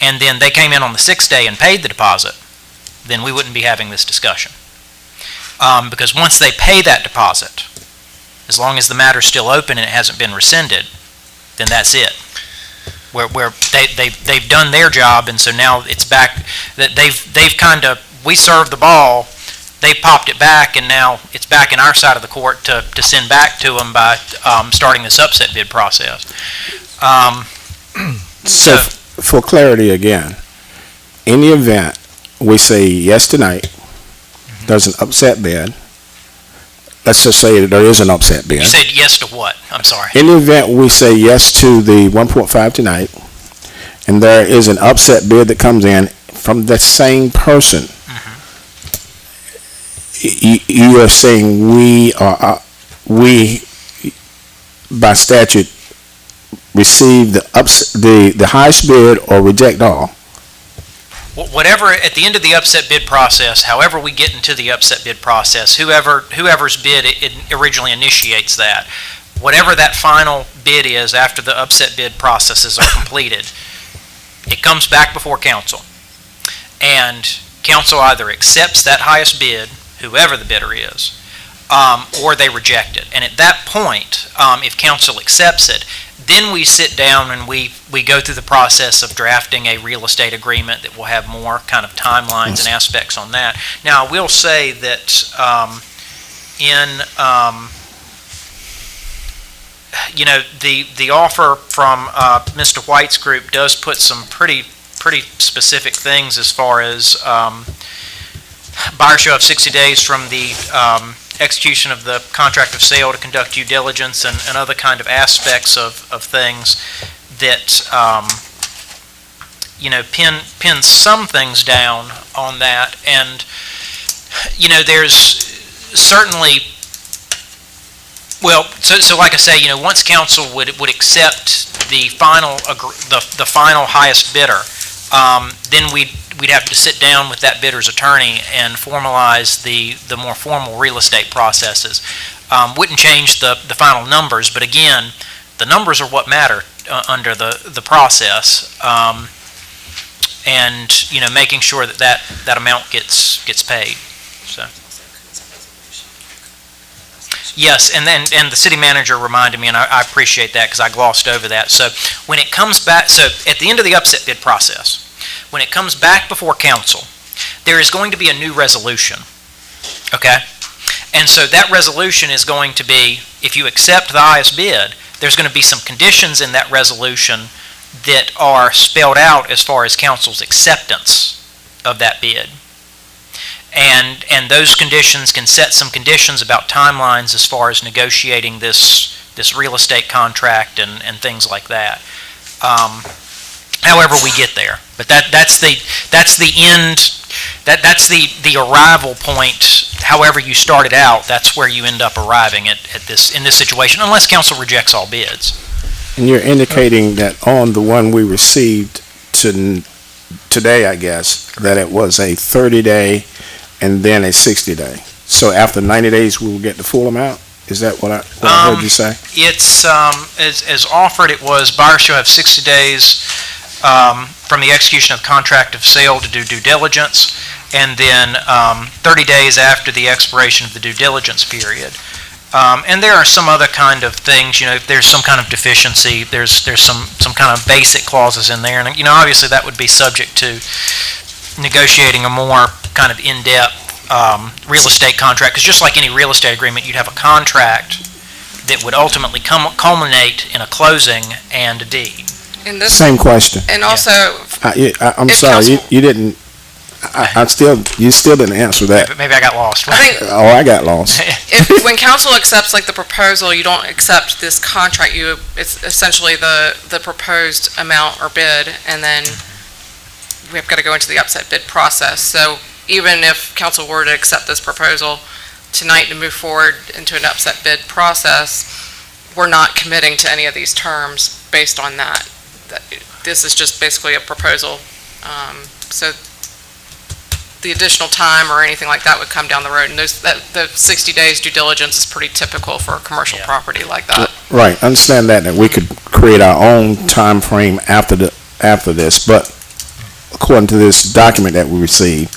and then they came in on the 6th day and paid the deposit, then we wouldn't be having this discussion. Because once they pay that deposit, as long as the matter's still open and it hasn't been rescinded, then that's it. Where they've done their job, and so now it's back. That they've kind of, we served the ball, they popped it back, and now it's back in our side of the court to send back to them by starting this upset bid process. So for clarity again, in the event we say yes tonight, there's an upset bid. Let's just say that there is an upset bid. You said yes to what? I'm sorry. In the event we say yes to the 1.5 tonight, and there is an upset bid that comes in from the same person, you are saying we by statute receive the highest bid or reject all? Whatever, at the end of the upset bid process, however we get into the upset bid process, whoever's bid originally initiates that, whatever that final bid is after the upset bid processes are completed, it comes back before council. And council either accepts that highest bid, whoever the bidder is, or they reject it. And at that point, if council accepts it, then we sit down and we go through the process of drafting a real estate agreement that will have more kind of timelines and aspects on that. Now, I will say that the offer from Mr. White's group does put some pretty specific things as far as buyer shall have 60 days from the execution of the contract of sale to conduct due diligence and other kind of aspects of things that pin some things down on that. And there's certainly, well, so like I say, once council would accept the final the final highest bidder, then we'd have to sit down with that bidder's attorney and formalize the more formal real estate processes. Wouldn't change the final numbers, but again, the numbers are what matter under the process, and making sure that amount gets paid. So. Yes, and the city manager reminded me, and I appreciate that because I glossed over that. So when it comes back, so at the end of the upset bid process, when it comes back before council, there is going to be a new resolution, okay? And so that resolution is going to be, if you accept the highest bid, there's going to be some conditions in that resolution that are spelled out as far as council's acceptance of that bid. And those conditions can set some conditions about timelines as far as negotiating this real estate contract and things like that. However we get there, but that's the end. That's the arrival point. However you started out, that's where you end up arriving in this situation, unless council rejects all bids. And you're indicating that on the one we received today, I guess, that it was a 30-day and then a 60-day. So after 90 days, we will get the full amount? Is that what I heard you say? It's, as offered, it was buyer shall have 60 days from the execution of contract of sale to do due diligence, and then 30 days after the expiration of the due diligence period. And there are some other kind of things, if there's some kind of deficiency, there's some kind of basic clauses in there, and obviously that would be subject to negotiating a more kind of in-depth real estate contract, because just like any real estate agreement, you'd have a contract that would ultimately culminate in a closing and a deed. Same question. And also, I'm sorry, you didn't. You still didn't answer that. Maybe I got lost. I got lost. when council accepts like the proposal, you don't accept this contract. It's essentially the proposed amount or bid, and then we've got to go into the upset bid process. So even if council were to accept this proposal tonight to move forward into an upset bid process, we're not committing to any of these terms based on that. This is just basically a proposal. So the additional time or anything like that would come down the road. And the 60 days due diligence is pretty typical for a commercial property like that. Right, understand that we could create our own time frame after this, but according to this document that we received,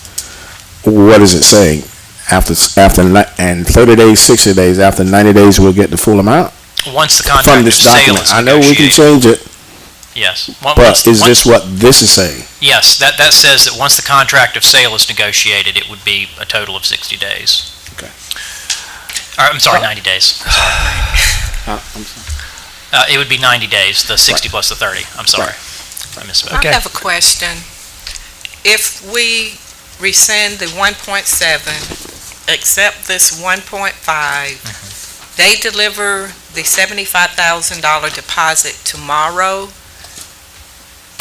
what is it saying? After 30 days, 60 days, after 90 days, we'll get the full amount? Once the contract from this document. I know we can change it. Yes. But is this what this is saying? Yes, that says that once the contract of sale is negotiated, it would be a total of 60 days. Okay. I'm sorry, 90 days. I'm sorry. It would be 90 days, the 60 plus the 30. I'm sorry. I misspoke. I have a question. If we rescind the 1.7, accept this 1.5, they deliver the $75,000 deposit tomorrow,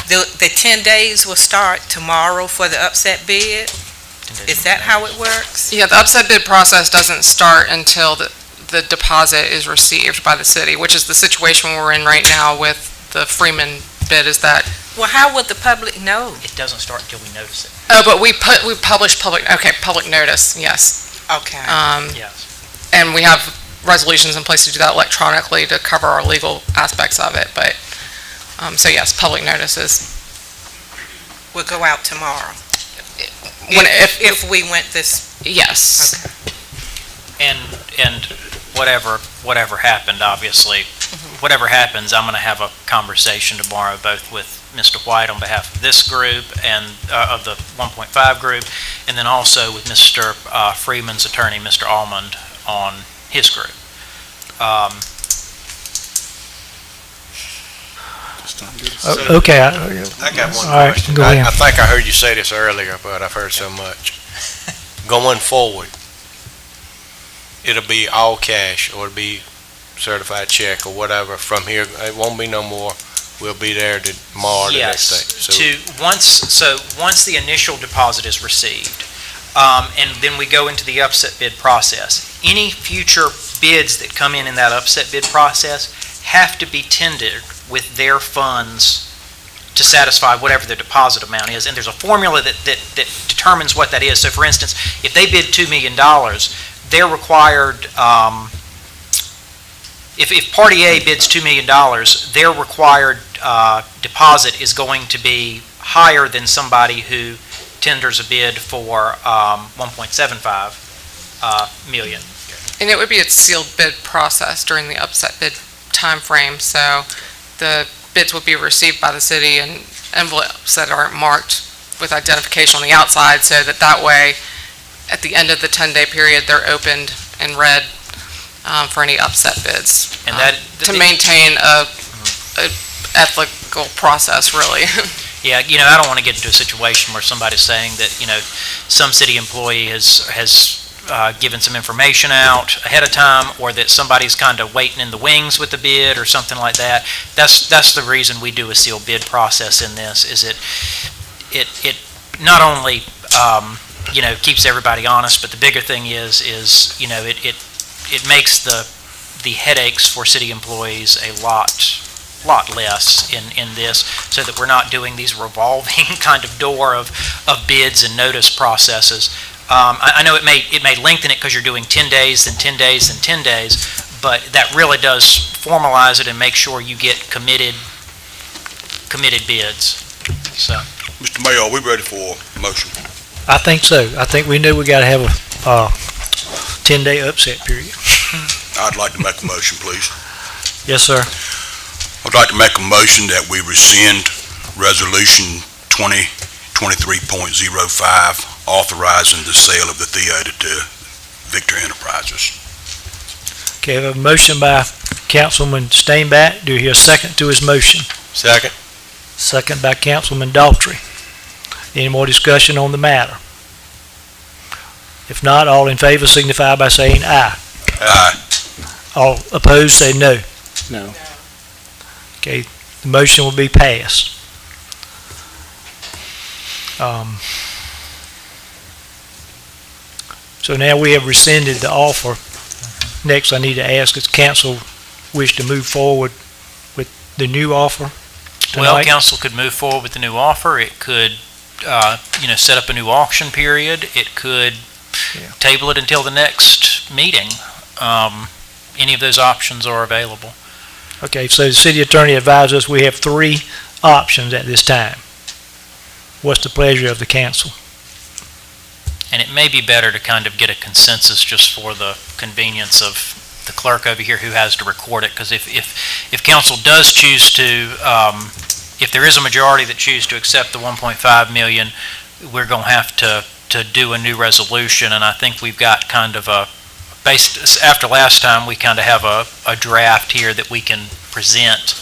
The 10 days will start tomorrow for the upset bid? Is that how it works? Yeah, the upset bid process doesn't start until the deposit is received by the city, which is the situation we're in right now with the Freeman bid, is that. Well, how would the public know? It doesn't start until we notice it. Oh, but we publish public notice, yes. Okay. Yes. And we have resolutions in place to do that electronically to cover our legal aspects of it, but, so yes, public notices. Will go out tomorrow? If we went this. Yes. Okay. And whatever happened, obviously, whatever happens, I'm going to have a conversation tomorrow, both with Mr. White on behalf of this group and of the 1.5 group, and then also with Mr. Freeman's attorney, Mr. Almond, on his group. Okay. I got one All right, question. go ahead. I think I heard you say this earlier, but I've heard so much. Going forward, it'll be all cash, or it'll be certified check or whatever from here. It won't be no more. We'll be there tomorrow, the next day. Once the initial deposit is received, and then we go into the upset bid process, any future bids that come in that upset bid process have to be tendered with their funds to satisfy whatever the deposit amount is. And there's a formula that determines what that is. So for instance, if they bid $2 million, they're required, if Party A bids $2 million, their required deposit is going to be higher than somebody who tenders a bid for 1.75 million. And it would be a sealed bid process during the upset bid timeframe, so the bids would be received by the city in envelopes that aren't marked with identification on the outside, so that way, at the end of the 10-day period, they're opened and read for any upset bids. And to maintain a ethical process, really. Yeah, I don't want to get into a situation where somebody's saying that, some city employee has given some information out ahead of time, or that somebody's kind of waiting in the wings with the bid or something like that. That's the reason we do a sealed bid process in this, is it not only, keeps everybody honest, but the bigger thing is it makes the headaches for city employees a lot less in this, so that we're not doing these revolving kind of door of bids and notice processes. I know it may lengthen it because you're doing 10 days, then 10 days, then 10 days, but that really does formalize it and make sure you get committed bids. So, Mr. Mayor, are we ready for a motion? I think so. I think we knew we got to have a 10-day upset period. I'd like to make a motion, please. Yes, sir. I'd like to make a motion that we rescind Resolution 2023.05, authorizing the sale of the theater to Victor Enterprises. Okay, I have a motion by Councilman Stainback. Do you hear a second to his motion? Second. Second by Councilman Daltrey. Any more discussion on the matter? If not, all in favor signify by saying aye. Aye. All opposed say no. No. Okay, the motion will be passed. So now we have rescinded the offer. Next, I need to ask, does council wish to move forward with the new offer tonight? well, council could move forward with the new offer. It could, set up a new auction period. It could table it until the next meeting. Any of those options are available. Okay, so the city attorney advised us we have 3 options at this time. What's the pleasure of the council? And it may be better to kind of get a consensus just for the convenience of the clerk over here who has to record it, because if council does choose to, if there is a majority that choose to accept the 1.5 million, we're going to have to do a new resolution, and I think we've got kind of after last time, we kind of have a draft here that we can present.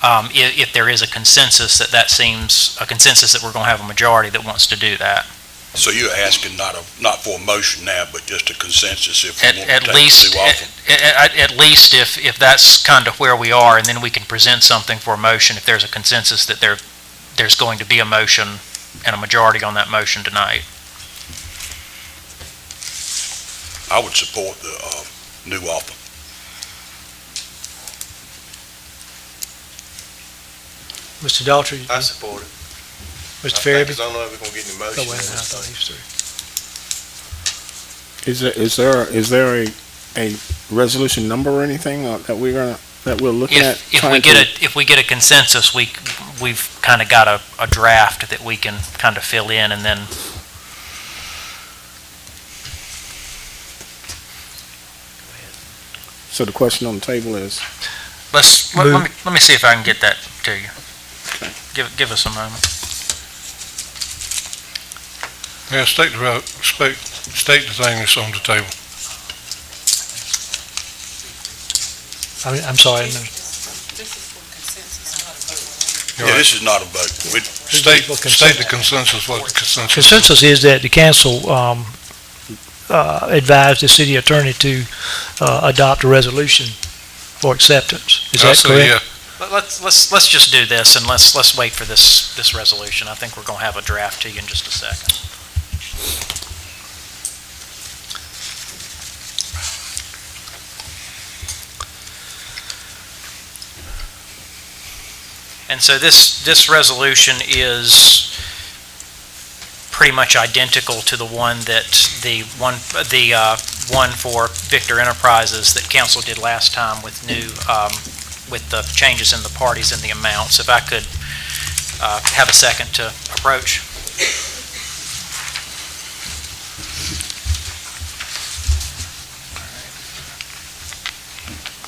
If there is a consensus that seems a consensus that we're going to have a majority that wants to do that. So you're asking not for a motion now, but just a consensus if we want to At take least, the new offer? at least if that's kind of where we are, and then we can present something for a motion if there's a consensus that there's going to be a motion and a majority on that motion tonight. I would support the new offer. Mr. Daltrey? I support it. Mr. Farabee? I don't know if we're gonna get any Oh, motion. wait a minute, I thought he was through. Is there a resolution number or anything that we're looking at? If we get a consensus, we've kind of got a draft that we can kind of fill in, and then So the question on the table is, let me see if I can get that to you. Give us a moment. Yeah, state the thing that's on the table. I'm sorry. No. Yeah, this is not a vote. State the consensus, what the consensus is. Consensus is that the council advised the city attorney to adopt a resolution for acceptance. Is that correct? Yeah. Let's just do this, and let's wait for this resolution. I think we're going to have a draft to you in just a second. And so this resolution is pretty much identical to the one that the one for Victor Enterprises that council did last time with with the changes in the parties and the amounts. If I could have a second to approach.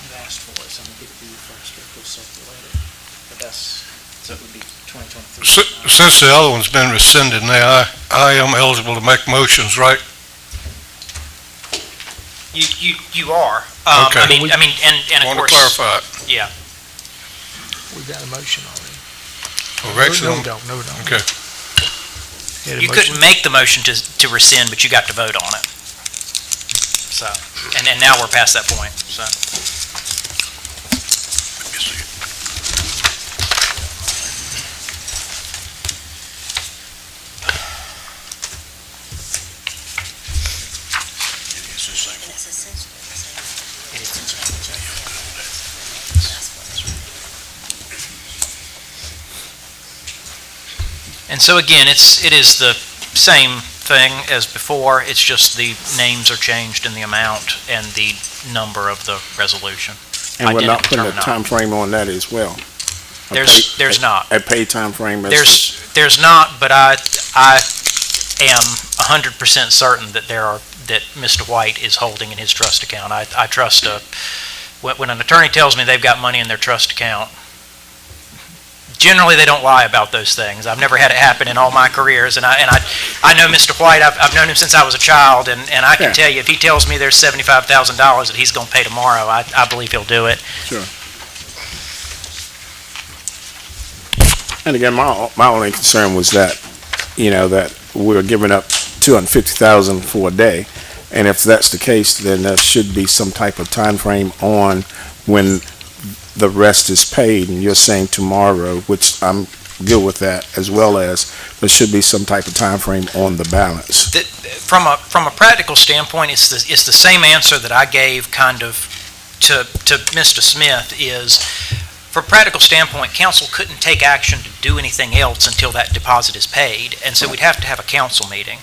You've asked for it, so I'm going to give it to you first, or we'll circulate it. But so it would be 2023. Since the other one's been rescinded now, I am eligible to make motions, right? You are. Okay. I mean, and of Want to course. clarify it. Yeah. We've got a motion already. Correction? No, we don't. Okay. You couldn't make the motion to rescind, but you got to vote on it. So, and now we're past that point, so. Let me see. It's the same one. And so again, it is the same thing as before, it's just the names are changed in the amount and the number of the resolution. and we're not Identical putting a time terminology. frame on that as well? There's not. A paid time frame? There's not, but I am 100% certain that that Mr. White is holding in his trust account. I trust when an attorney tells me they've got money in their trust account, generally they don't lie about those things. I've never had it happen in all my careers, and I know Mr. White. I've known him since I was a child, and I can tell you, if he tells me there's $75,000 that he's going to pay tomorrow, I believe he'll do it. Sure. And again, my only concern was that, that we were giving up $250,000 for a day, and if that's the case, then there should be some type of time frame on when the rest is paid, and you're saying tomorrow, which I'm good with that, as well as there should be some type of time frame on the balance. From a practical standpoint, it's the same answer that I gave kind of to Mr. Smith is, from a practical standpoint, council couldn't take action to do anything else until that deposit is paid, and so we'd have to have a council meeting.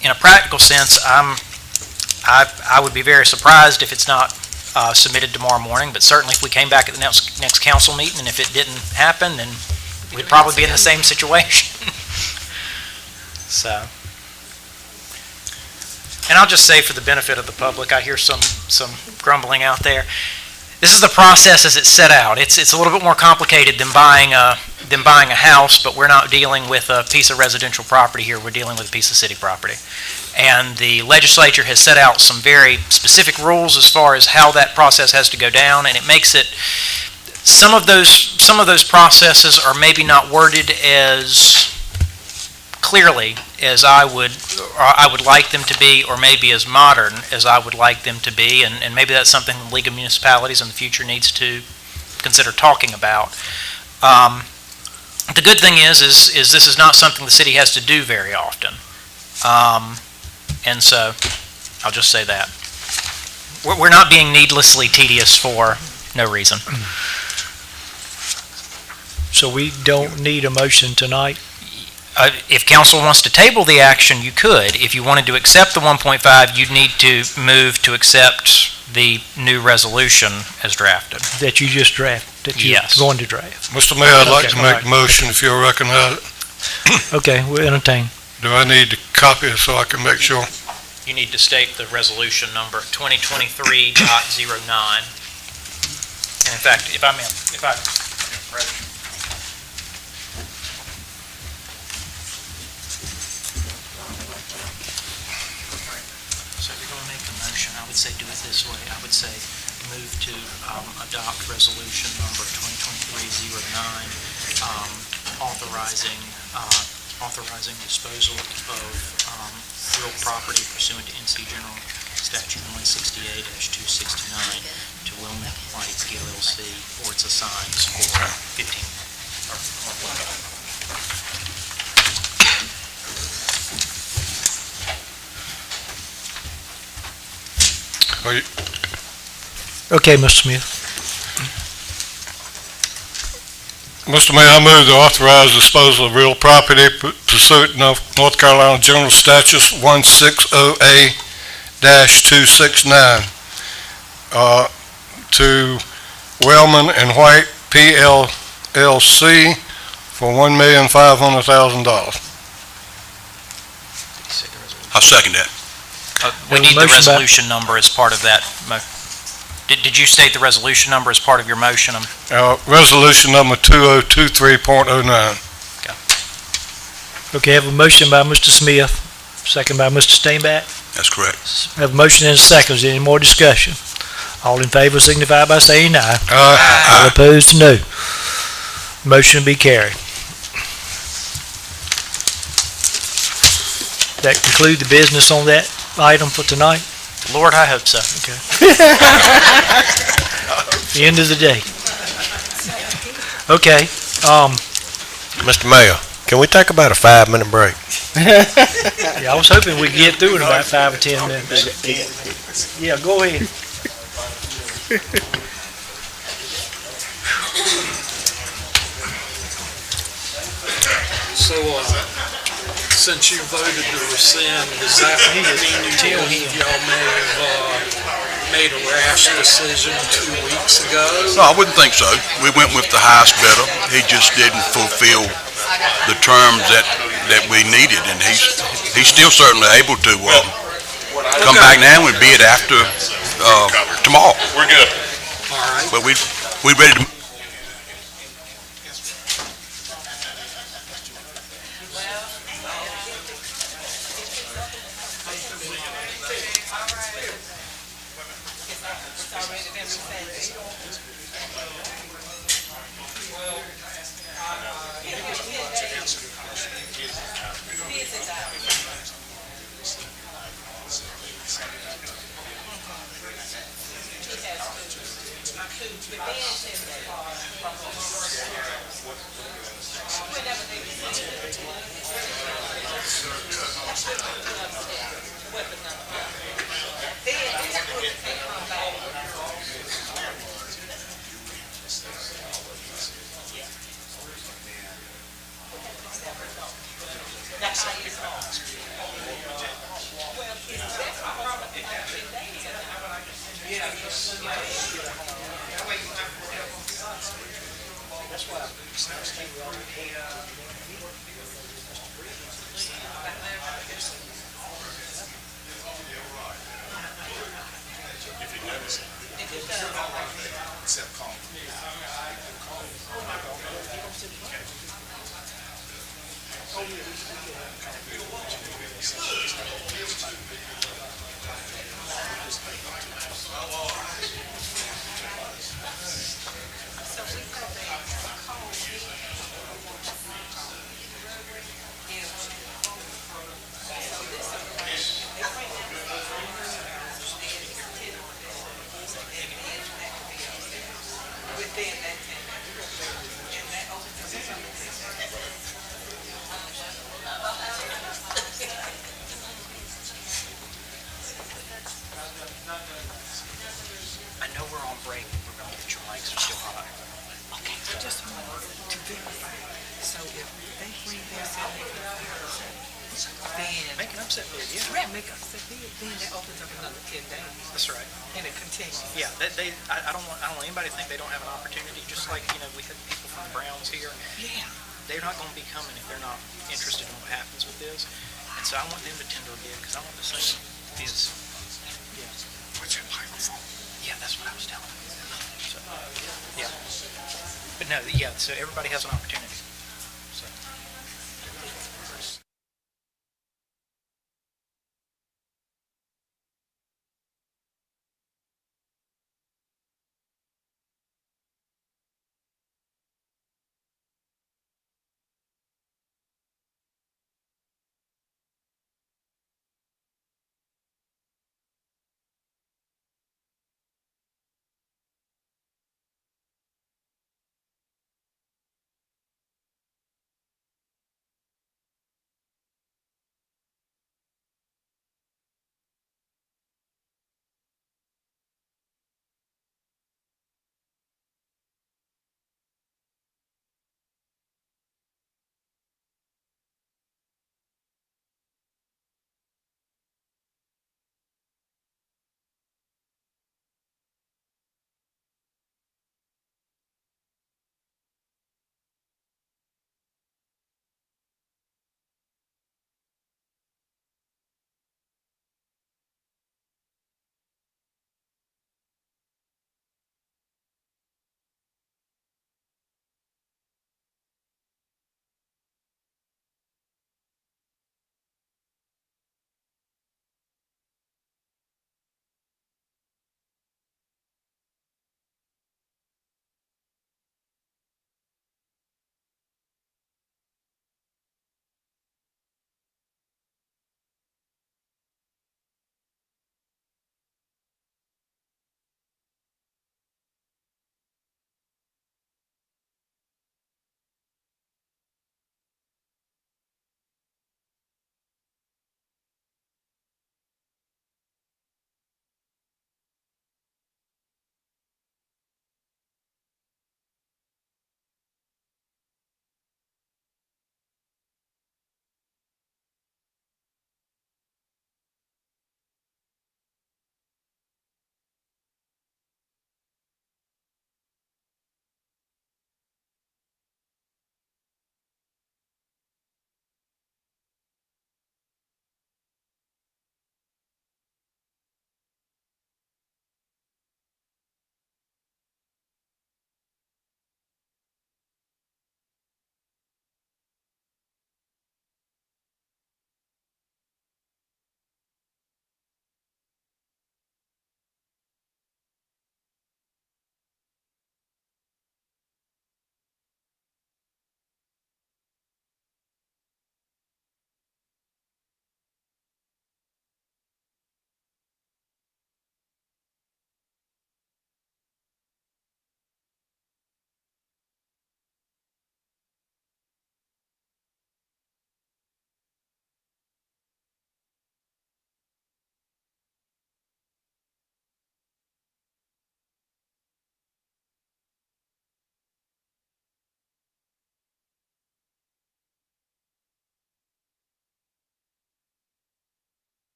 In a practical sense, I would be very surprised if it's not submitted tomorrow morning, but certainly if we came back at the next council meeting, and if it didn't happen, then we'd probably be in the same situation. So. And I'll just say, for the benefit of the public, I hear some grumbling out there. This is the process as it's set out. It's a little bit more complicated than buying a house, but we're not dealing with a piece of residential property here. We're dealing with a piece of city property. And the legislature has set out some very specific rules as far as how that process has to go down, and it makes it, some of those processes are maybe not worded as clearly as I would like them to be, or maybe as modern as I would like them to be, and maybe that's something the League of Municipalities in the future needs to consider talking about. The good thing is this is not something the city has to do very often. And so, I'll just say that. We're not being needlessly tedious for no reason. So we don't need a motion tonight? If council wants to table the action, you could. If you wanted to accept the 1.5, you'd need to move to accept the new resolution as drafted. That you just drafted? That you're Yes. going to draft? Mr. Mayor, I'd like Okay, to make all a motion if you'll recognize it. Okay, we'll entertain. Do I need to copy it so I can make sure? You need to state the resolution number 2023.09. And in fact, if I So if you're going to make the motion, I would say do it this way. I would say move to adopt resolution number 2023-09, authorizing disposal of real property pursuant to NC General Statute 168-269 to Wilmette White LLC or its assigns for 15. Okay, Mr. Smith. Mr. Mayor, I move to authorize disposal of real property pursuant to North Carolina General Statutes 160A-269 to Wellman and White PLLC for $1,500,000. I second that. We need the Motion by- resolution number as part of that. Did you state the resolution number as part of your motion? Resolution number 2023.09. Okay, have a motion by Mr. Smith, second by Mr. Steinbach. That's correct. Have a motion and a second. Is there any more discussion? All in favor signify by saying aye. All opposed, no. Motion be carried. That conclude the business on that item for tonight? Lord, I hope so. Okay. The end of the day. Okay, Mr. Mayor, can we take about a 5-minute break? yeah, I was hoping we'd get through in about 5 or 10 minutes. Yeah, go ahead. So, since you voted to rescind, does that mean y'all may have made a rash decision 2 weeks ago? No, I wouldn't think so. We went with the highest bidder. He just didn't fulfill the terms that we needed, and he's still certainly able to come back now and bid after tomorrow. We're good. All right. But we ready to. then. Make an upset bid, yeah. Yeah, make us a bid, then that opens up another 10 days, That's right. and it continues. Yeah, I don't want anybody to think they don't have an opportunity, just like, we had people from the Browns here. Yeah. They're not gonna be coming if they're not interested in what happens with this. And so I want them to tender a bid, because I want the same bids. Yeah. What's your microphone? Yeah, that's what I was telling them. So, yeah. But no, yeah, so everybody has an opportunity. So.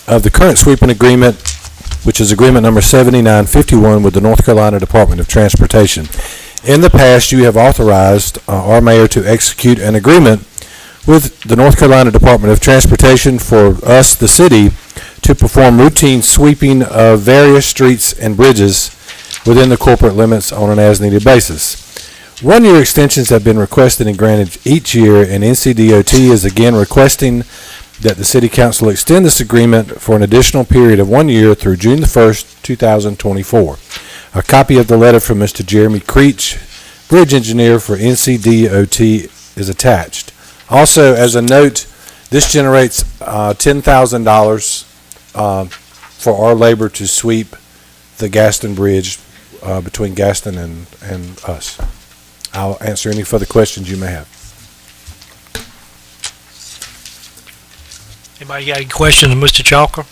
The current sweeping agreement which is agreement number 7951 with the North Carolina Department of Transportation. In the past, you have authorized our mayor to execute an agreement with the North Carolina Department of Transportation for us, the city, to perform routine sweeping of various streets and bridges within the corporate limits on an as-needed basis. One-year extensions have been requested and granted each year, and NCDOT is again requesting that the City Council extend this agreement for an additional period of 1 year through June the 1st, 2024. A copy of the letter from Mr. Jeremy Creech, Bridge Engineer for NCDOT, is attached. Also, as a note, this generates $10,000 for our labor to sweep the Gaston Bridge between Gaston and us. I'll answer any further questions you may have. Anybody got any questions of Mr. Chalker?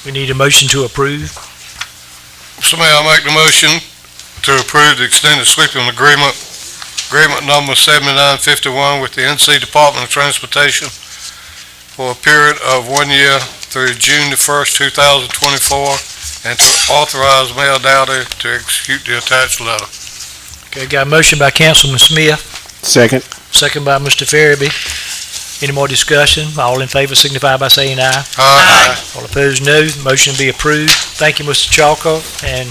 We need a motion to approve. So may I make the motion to approve the extended sweeping agreement number 7951 with the NC Department of Transportation for a period of 1 year through June the 1st, 2024, and to authorize Mayor Dowdy to execute the attached letter. Okay, got a motion by Councilman Smith, Second. second by Mr. Farabee. Any more discussion? All in favor signify by saying aye. Aye. All opposed, no. Motion be approved. Thank you, Mr. Chalker, and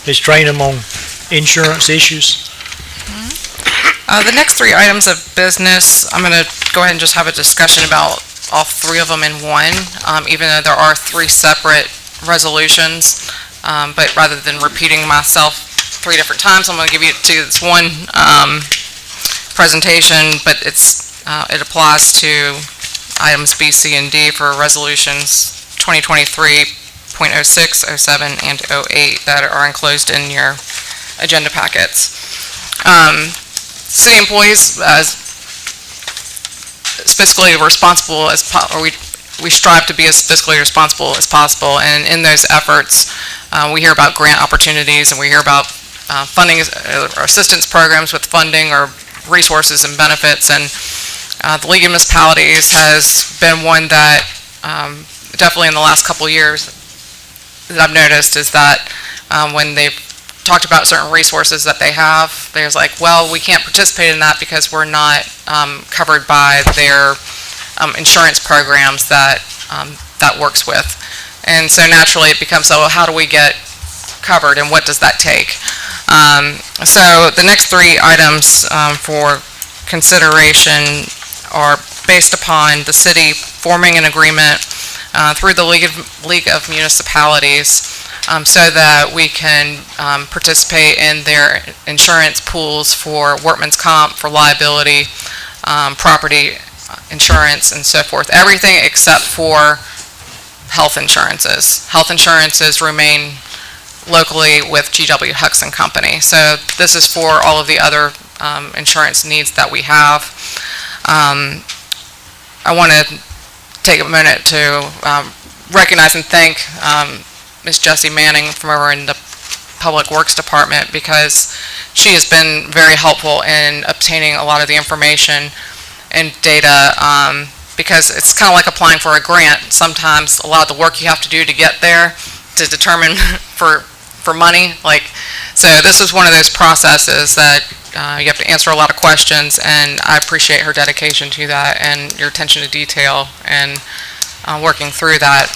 Ms. Trainum on insurance issues. The next three items of business, I'm going to go ahead and just have a discussion about all three of them in one, even though there are three separate resolutions. But rather than repeating myself 3 different times, I'm going to give you this one presentation, but it applies to items B, C, and D for resolutions 2023.06, 07, and 08 that are enclosed in your agenda packets. City employees, as fiscally responsible as we strive to be as fiscally responsible as possible, and in those efforts, we hear about grant opportunities, and we hear about funding or assistance programs with funding or resources and benefits, and the League of Municipalities has been one that definitely in the last couple of years that I've noticed is that when they've talked about certain resources that they have, there's like, well, we can't participate in that because we're not covered by their insurance programs that that works with. And so naturally it becomes, so how do we get covered and what does that take? So the next three items for consideration are based upon the city forming an agreement through the League of Municipalities so that we can participate in their insurance pools for workman's comp, for liability, property insurance, and so forth. Everything except for health insurances. Health insurances remain locally with GW Huxon Company. So this is for all of the other insurance needs that we have. I want to take a minute to recognize and thank Ms. Jessie Manning from over in the Public Works Department, because she has been very helpful in obtaining a lot of the information and data, because it's kind of like applying for a grant. Sometimes a lot of the work you have to do to get there to determine for money, so this is one of those processes that you have to answer a lot of questions, and I appreciate her dedication to that and your attention to detail and working through that.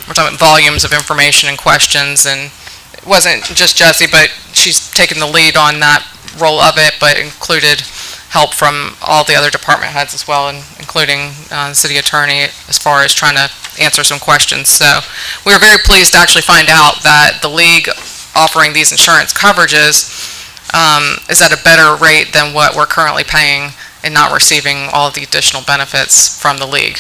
We're talking about volumes of information and questions, and it wasn't just Jessie, but she's taken the lead on that role of it, but included help from all the other department heads as well, and including the city attorney as far as trying to answer some questions. So we were very pleased to actually find out that the league offering these insurance coverages is at a better rate than what we're currently paying and not receiving all of the additional benefits from the league.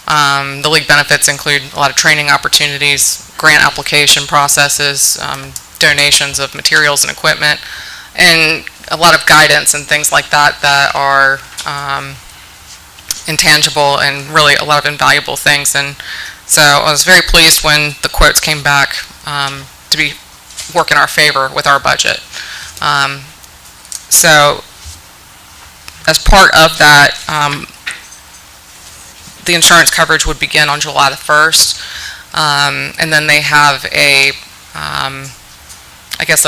The league benefits include a lot of training opportunities, grant application processes, donations of materials and equipment, and a lot of guidance and things like that that are intangible and really a lot of invaluable things. And so I was very pleased when the quotes came back to be work in our favor with our budget. So as part of that, the insurance coverage would begin on July the 1st. And then they have a, I guess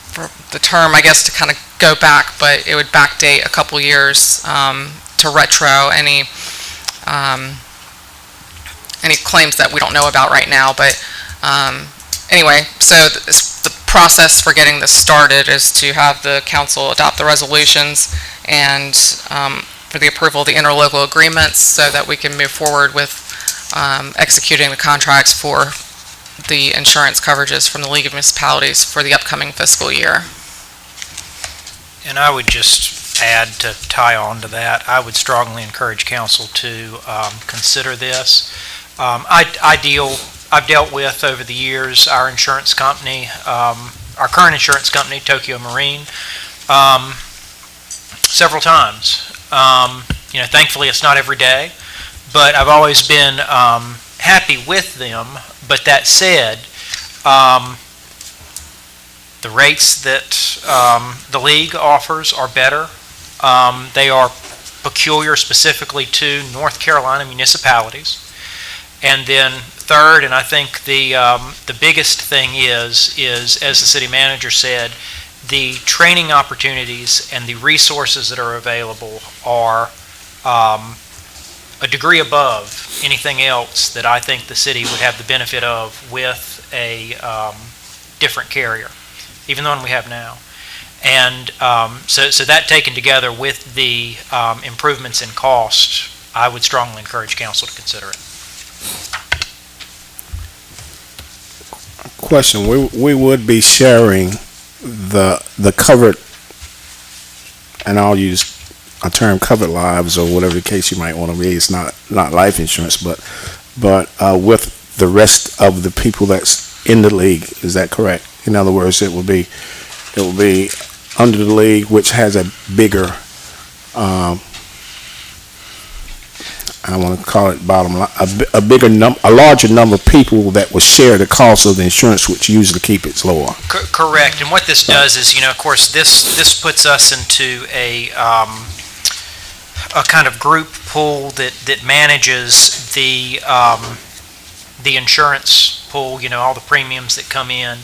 for the term, I guess, to kind of go back, but it would backdate a couple years to retro any claims that we don't know about right now. But anyway, so the process for getting this started is to have the council adopt the resolutions and for the approval of the interlocal agreements so that we can move forward with executing the contracts for the insurance coverages from the League of Municipalities for the upcoming fiscal year. And I would just add, to tie on to that, I would strongly encourage council to consider this. I've dealt with over the years our insurance company, our current insurance company, Tokyo Marine, several times. Thankfully it's not every day, but I've always been happy with them. But that said, the rates that the league offers are better. They are peculiar specifically to North Carolina municipalities. And then third, and I think the biggest thing is, as the city manager said, the training opportunities and the resources that are available are a degree above anything else that I think the city would have the benefit of with a different carrier, even the one we have now. And so that taken together with the improvements in cost, I would strongly encourage council to consider it. Question, we would be sharing the covered, and I'll use a term, covered lives, or whatever the case you might want to be. It's not life insurance, but with the rest of the people that's in the league. Is that correct? In other words, it will be under the league, which has a bigger, I want to call it bottom line, a larger number of people that will share the cost of the insurance, which usually keep it lower. Correct. And what this does is, of course, this puts us into a kind of group pool that manages the insurance pool, all the premiums that come in,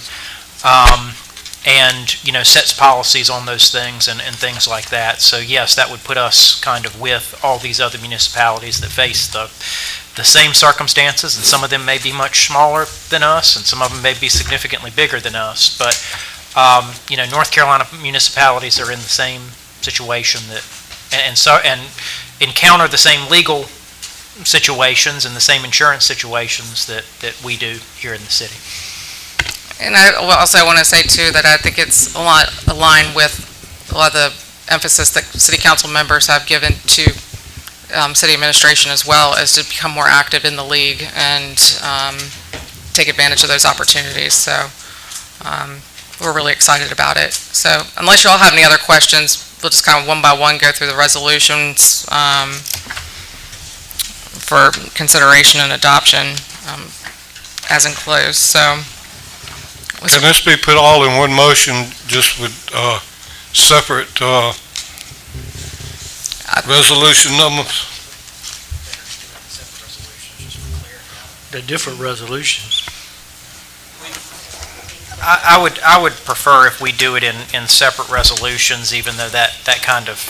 and sets policies on those things and things like that. So yes, that would put us kind of with all these other municipalities that face the same circumstances, and some of them may be much smaller than us, and some of them may be significantly bigger than us. But North Carolina municipalities are in the same situation and encounter the same legal situations and the same insurance situations that we do here in the city. And I also want to say too that I think it's a lot aligned with a lot of the emphasis that city council members have given to city administration as well, as to become more active in the league and take advantage of those opportunities. So we're really excited about it. So unless you all have any other questions, we'll just kind of one by one go through the resolutions for consideration and adoption as enclosed. So can this be put all in one motion, just with separate resolution numbers? The different resolutions. I would prefer if we do it in separate resolutions, even though that kind of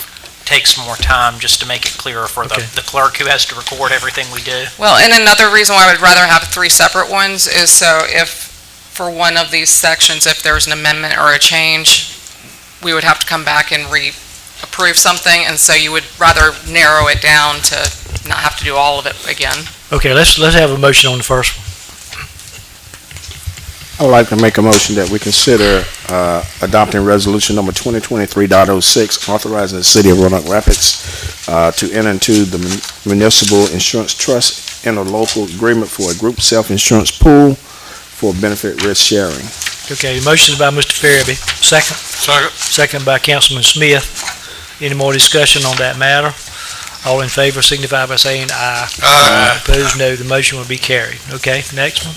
takes more time, just to make it clearer for the clerk who has to record everything we do. Well, and another reason why I would rather have 3 separate ones is so if for one of these sections, if there's an amendment or a change, we would have to come back and approve something, and so you would rather narrow it down to not have to do all of it again. Okay, let's have a motion on the first one. I would like to make a motion that we consider adopting resolution number 2023.06, authorizing the city of Roanoke Rapids to enter into the municipal insurance trust interlocal agreement for a group self-insurance pool for benefit risk sharing. Okay, motion by Mr. Farabee. Second? Second by Councilman Smith. Any more discussion on that matter? All in favor signify by saying aye. Aye. Opposed, no. The motion will be carried. Okay, next one.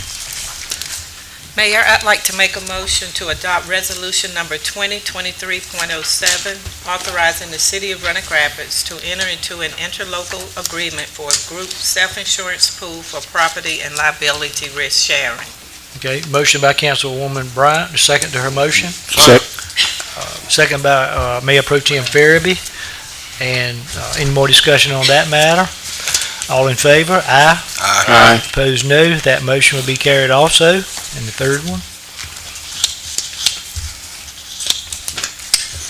Mayor, I'd like to make a motion to adopt resolution number 2023.07, authorizing the city of Roanoke Rapids to enter into an interlocal agreement for a group self-insurance pool for property and liability risk sharing. Okay, motion by Councilwoman Bryant, a second to her motion. Second by Mayor Pro Tem Farabee. And any more discussion on that matter? All in favor? Aye. Aye. Opposed, no. That motion will be carried also. And the third one?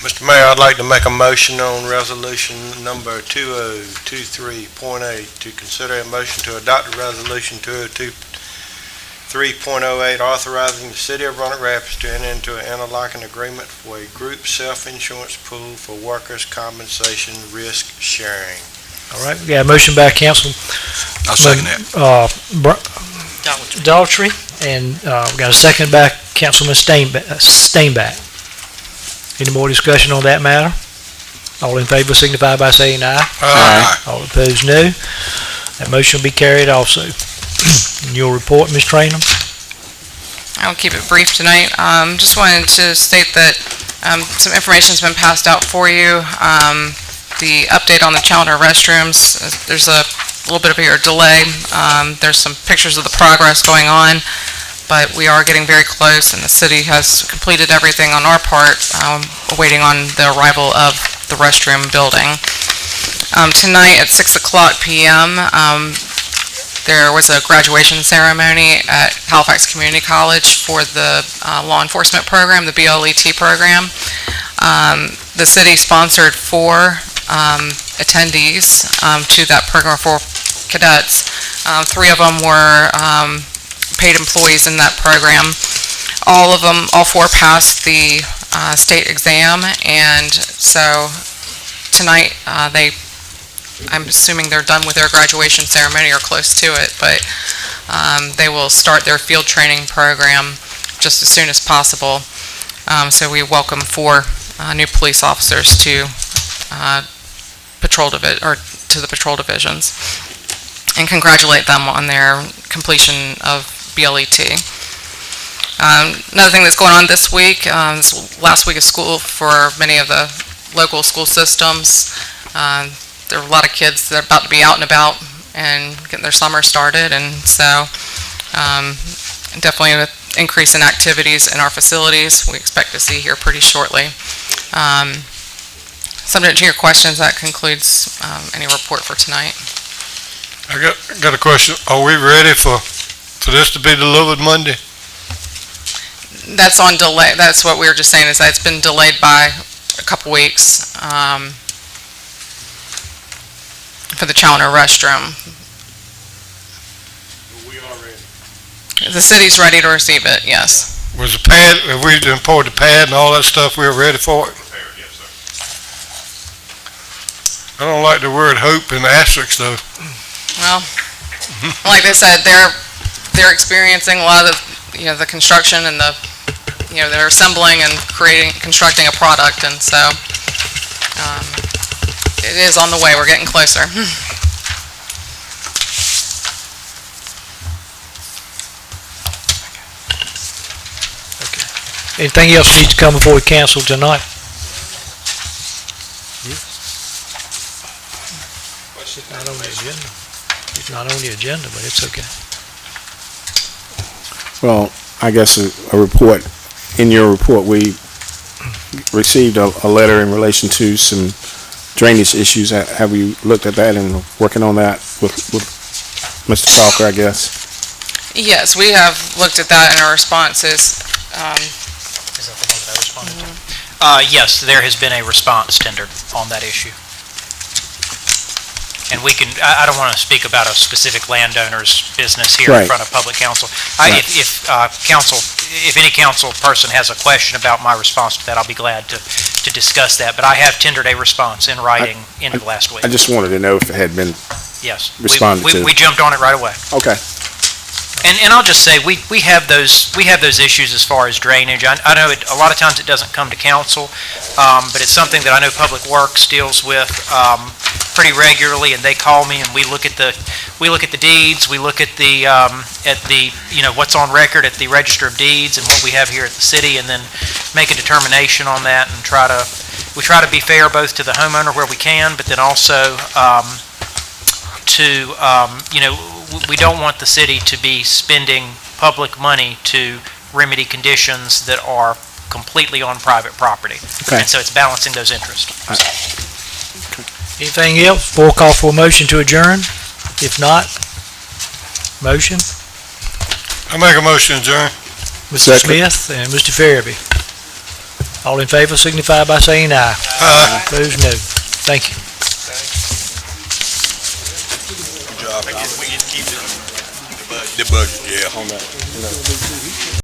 Mr. Mayor, I'd like to make a motion on resolution number 2023.8 to consider a motion to adopt resolution 2023.08 authorizing the city of Roanoke Rapids to enter into an interlocking agreement for a group self-insurance pool for workers' compensation risk sharing. All right, we got a motion by Councilman I'll second that. Daltrey, and we got a second by Councilman Stainback. Any more discussion on that matter? All in favor signify by saying aye. Aye. All opposed, no. That motion will be carried also. In your report, Ms. Trainum? I'll keep it brief tonight. Just wanted to state that some information's been passed out for you. The update on the Challenger restrooms, there's a little bit of a delay. There's some pictures of the progress going on, but we are getting very close, and the city has completed everything on our part, waiting on the arrival of the restroom building. Tonight at 6:00 p.m., there was a graduation ceremony at Halifax Community College for the law enforcement program, the BLET program. The city sponsored 4 attendees to that program, 4 cadets. 3 of them were paid employees in that program. All 4 passed the state exam, and so tonight I'm assuming they're done with their graduation ceremony or close to it, but they will start their field training program just as soon as possible. So we welcome 4 new police officers to the patrol divisions, and congratulate them on their completion of BLET. Another thing that's going on this week, this last week of school for many of the local school systems. There are a lot of kids that are about to be out and about and getting their summer started, and so definitely an increase in activities in our facilities we expect to see here pretty shortly. Subject to your questions, that concludes any report for tonight. I got a question. Are we ready for this to be delivered Monday? That's on delay. That's what we were just saying, is that it's been delayed by a couple weeks for the Challenger restroom. We are ready. The city's ready to receive it, yes. Was the pad, have we imported the pad and all that stuff, we were ready for it? Yes, sir. I don't like the word hope in the asterisk though. Well, like I said, they're experiencing a lot of the construction and they're assembling and constructing a product, and so it is on the way. We're getting closer. Okay. Anything else needs to come before we cancel tonight? It's not on the agenda. It's not on the agenda, but it's okay. Well, I guess a report, in your report, we received a letter in relation to some drainage issues. Have you looked at that and working on that with Mr. Falker, I guess? Yes, we have looked at that, and our response is Is that the one that I responded to? Yes, there has been a response tendered on that issue. And we can, I don't want to speak about a specific landowner's business here in front of public council. If any council person has a question about my response to that, I'll be glad to discuss that. But I have tendered a response in writing end of last week. I just wanted to know if it had been responded to. We jumped on it right away. Okay. And I'll just say, we have those issues as far as drainage. I know a lot of times it doesn't come to council, but it's something that I know Public Works deals with pretty regularly, and they call me, and we look at the deeds, we look at the what's on record at the Register of Deeds and what we have here at the city, and then make a determination on that, and we try to be fair both to the homeowner where we can, but then also we don't want the city to be spending public money to remedy conditions that are completely on private property. Okay. And so it's balancing those interests. Anything else? Before call for a motion to adjourn? If not, motion? I make a motion, adjourn. Mr. Second. Smith and Mr. Farabee. All in favor signify by saying aye. Aye. Opposed, no. Thank you. Good job. We just keep the budget, yeah.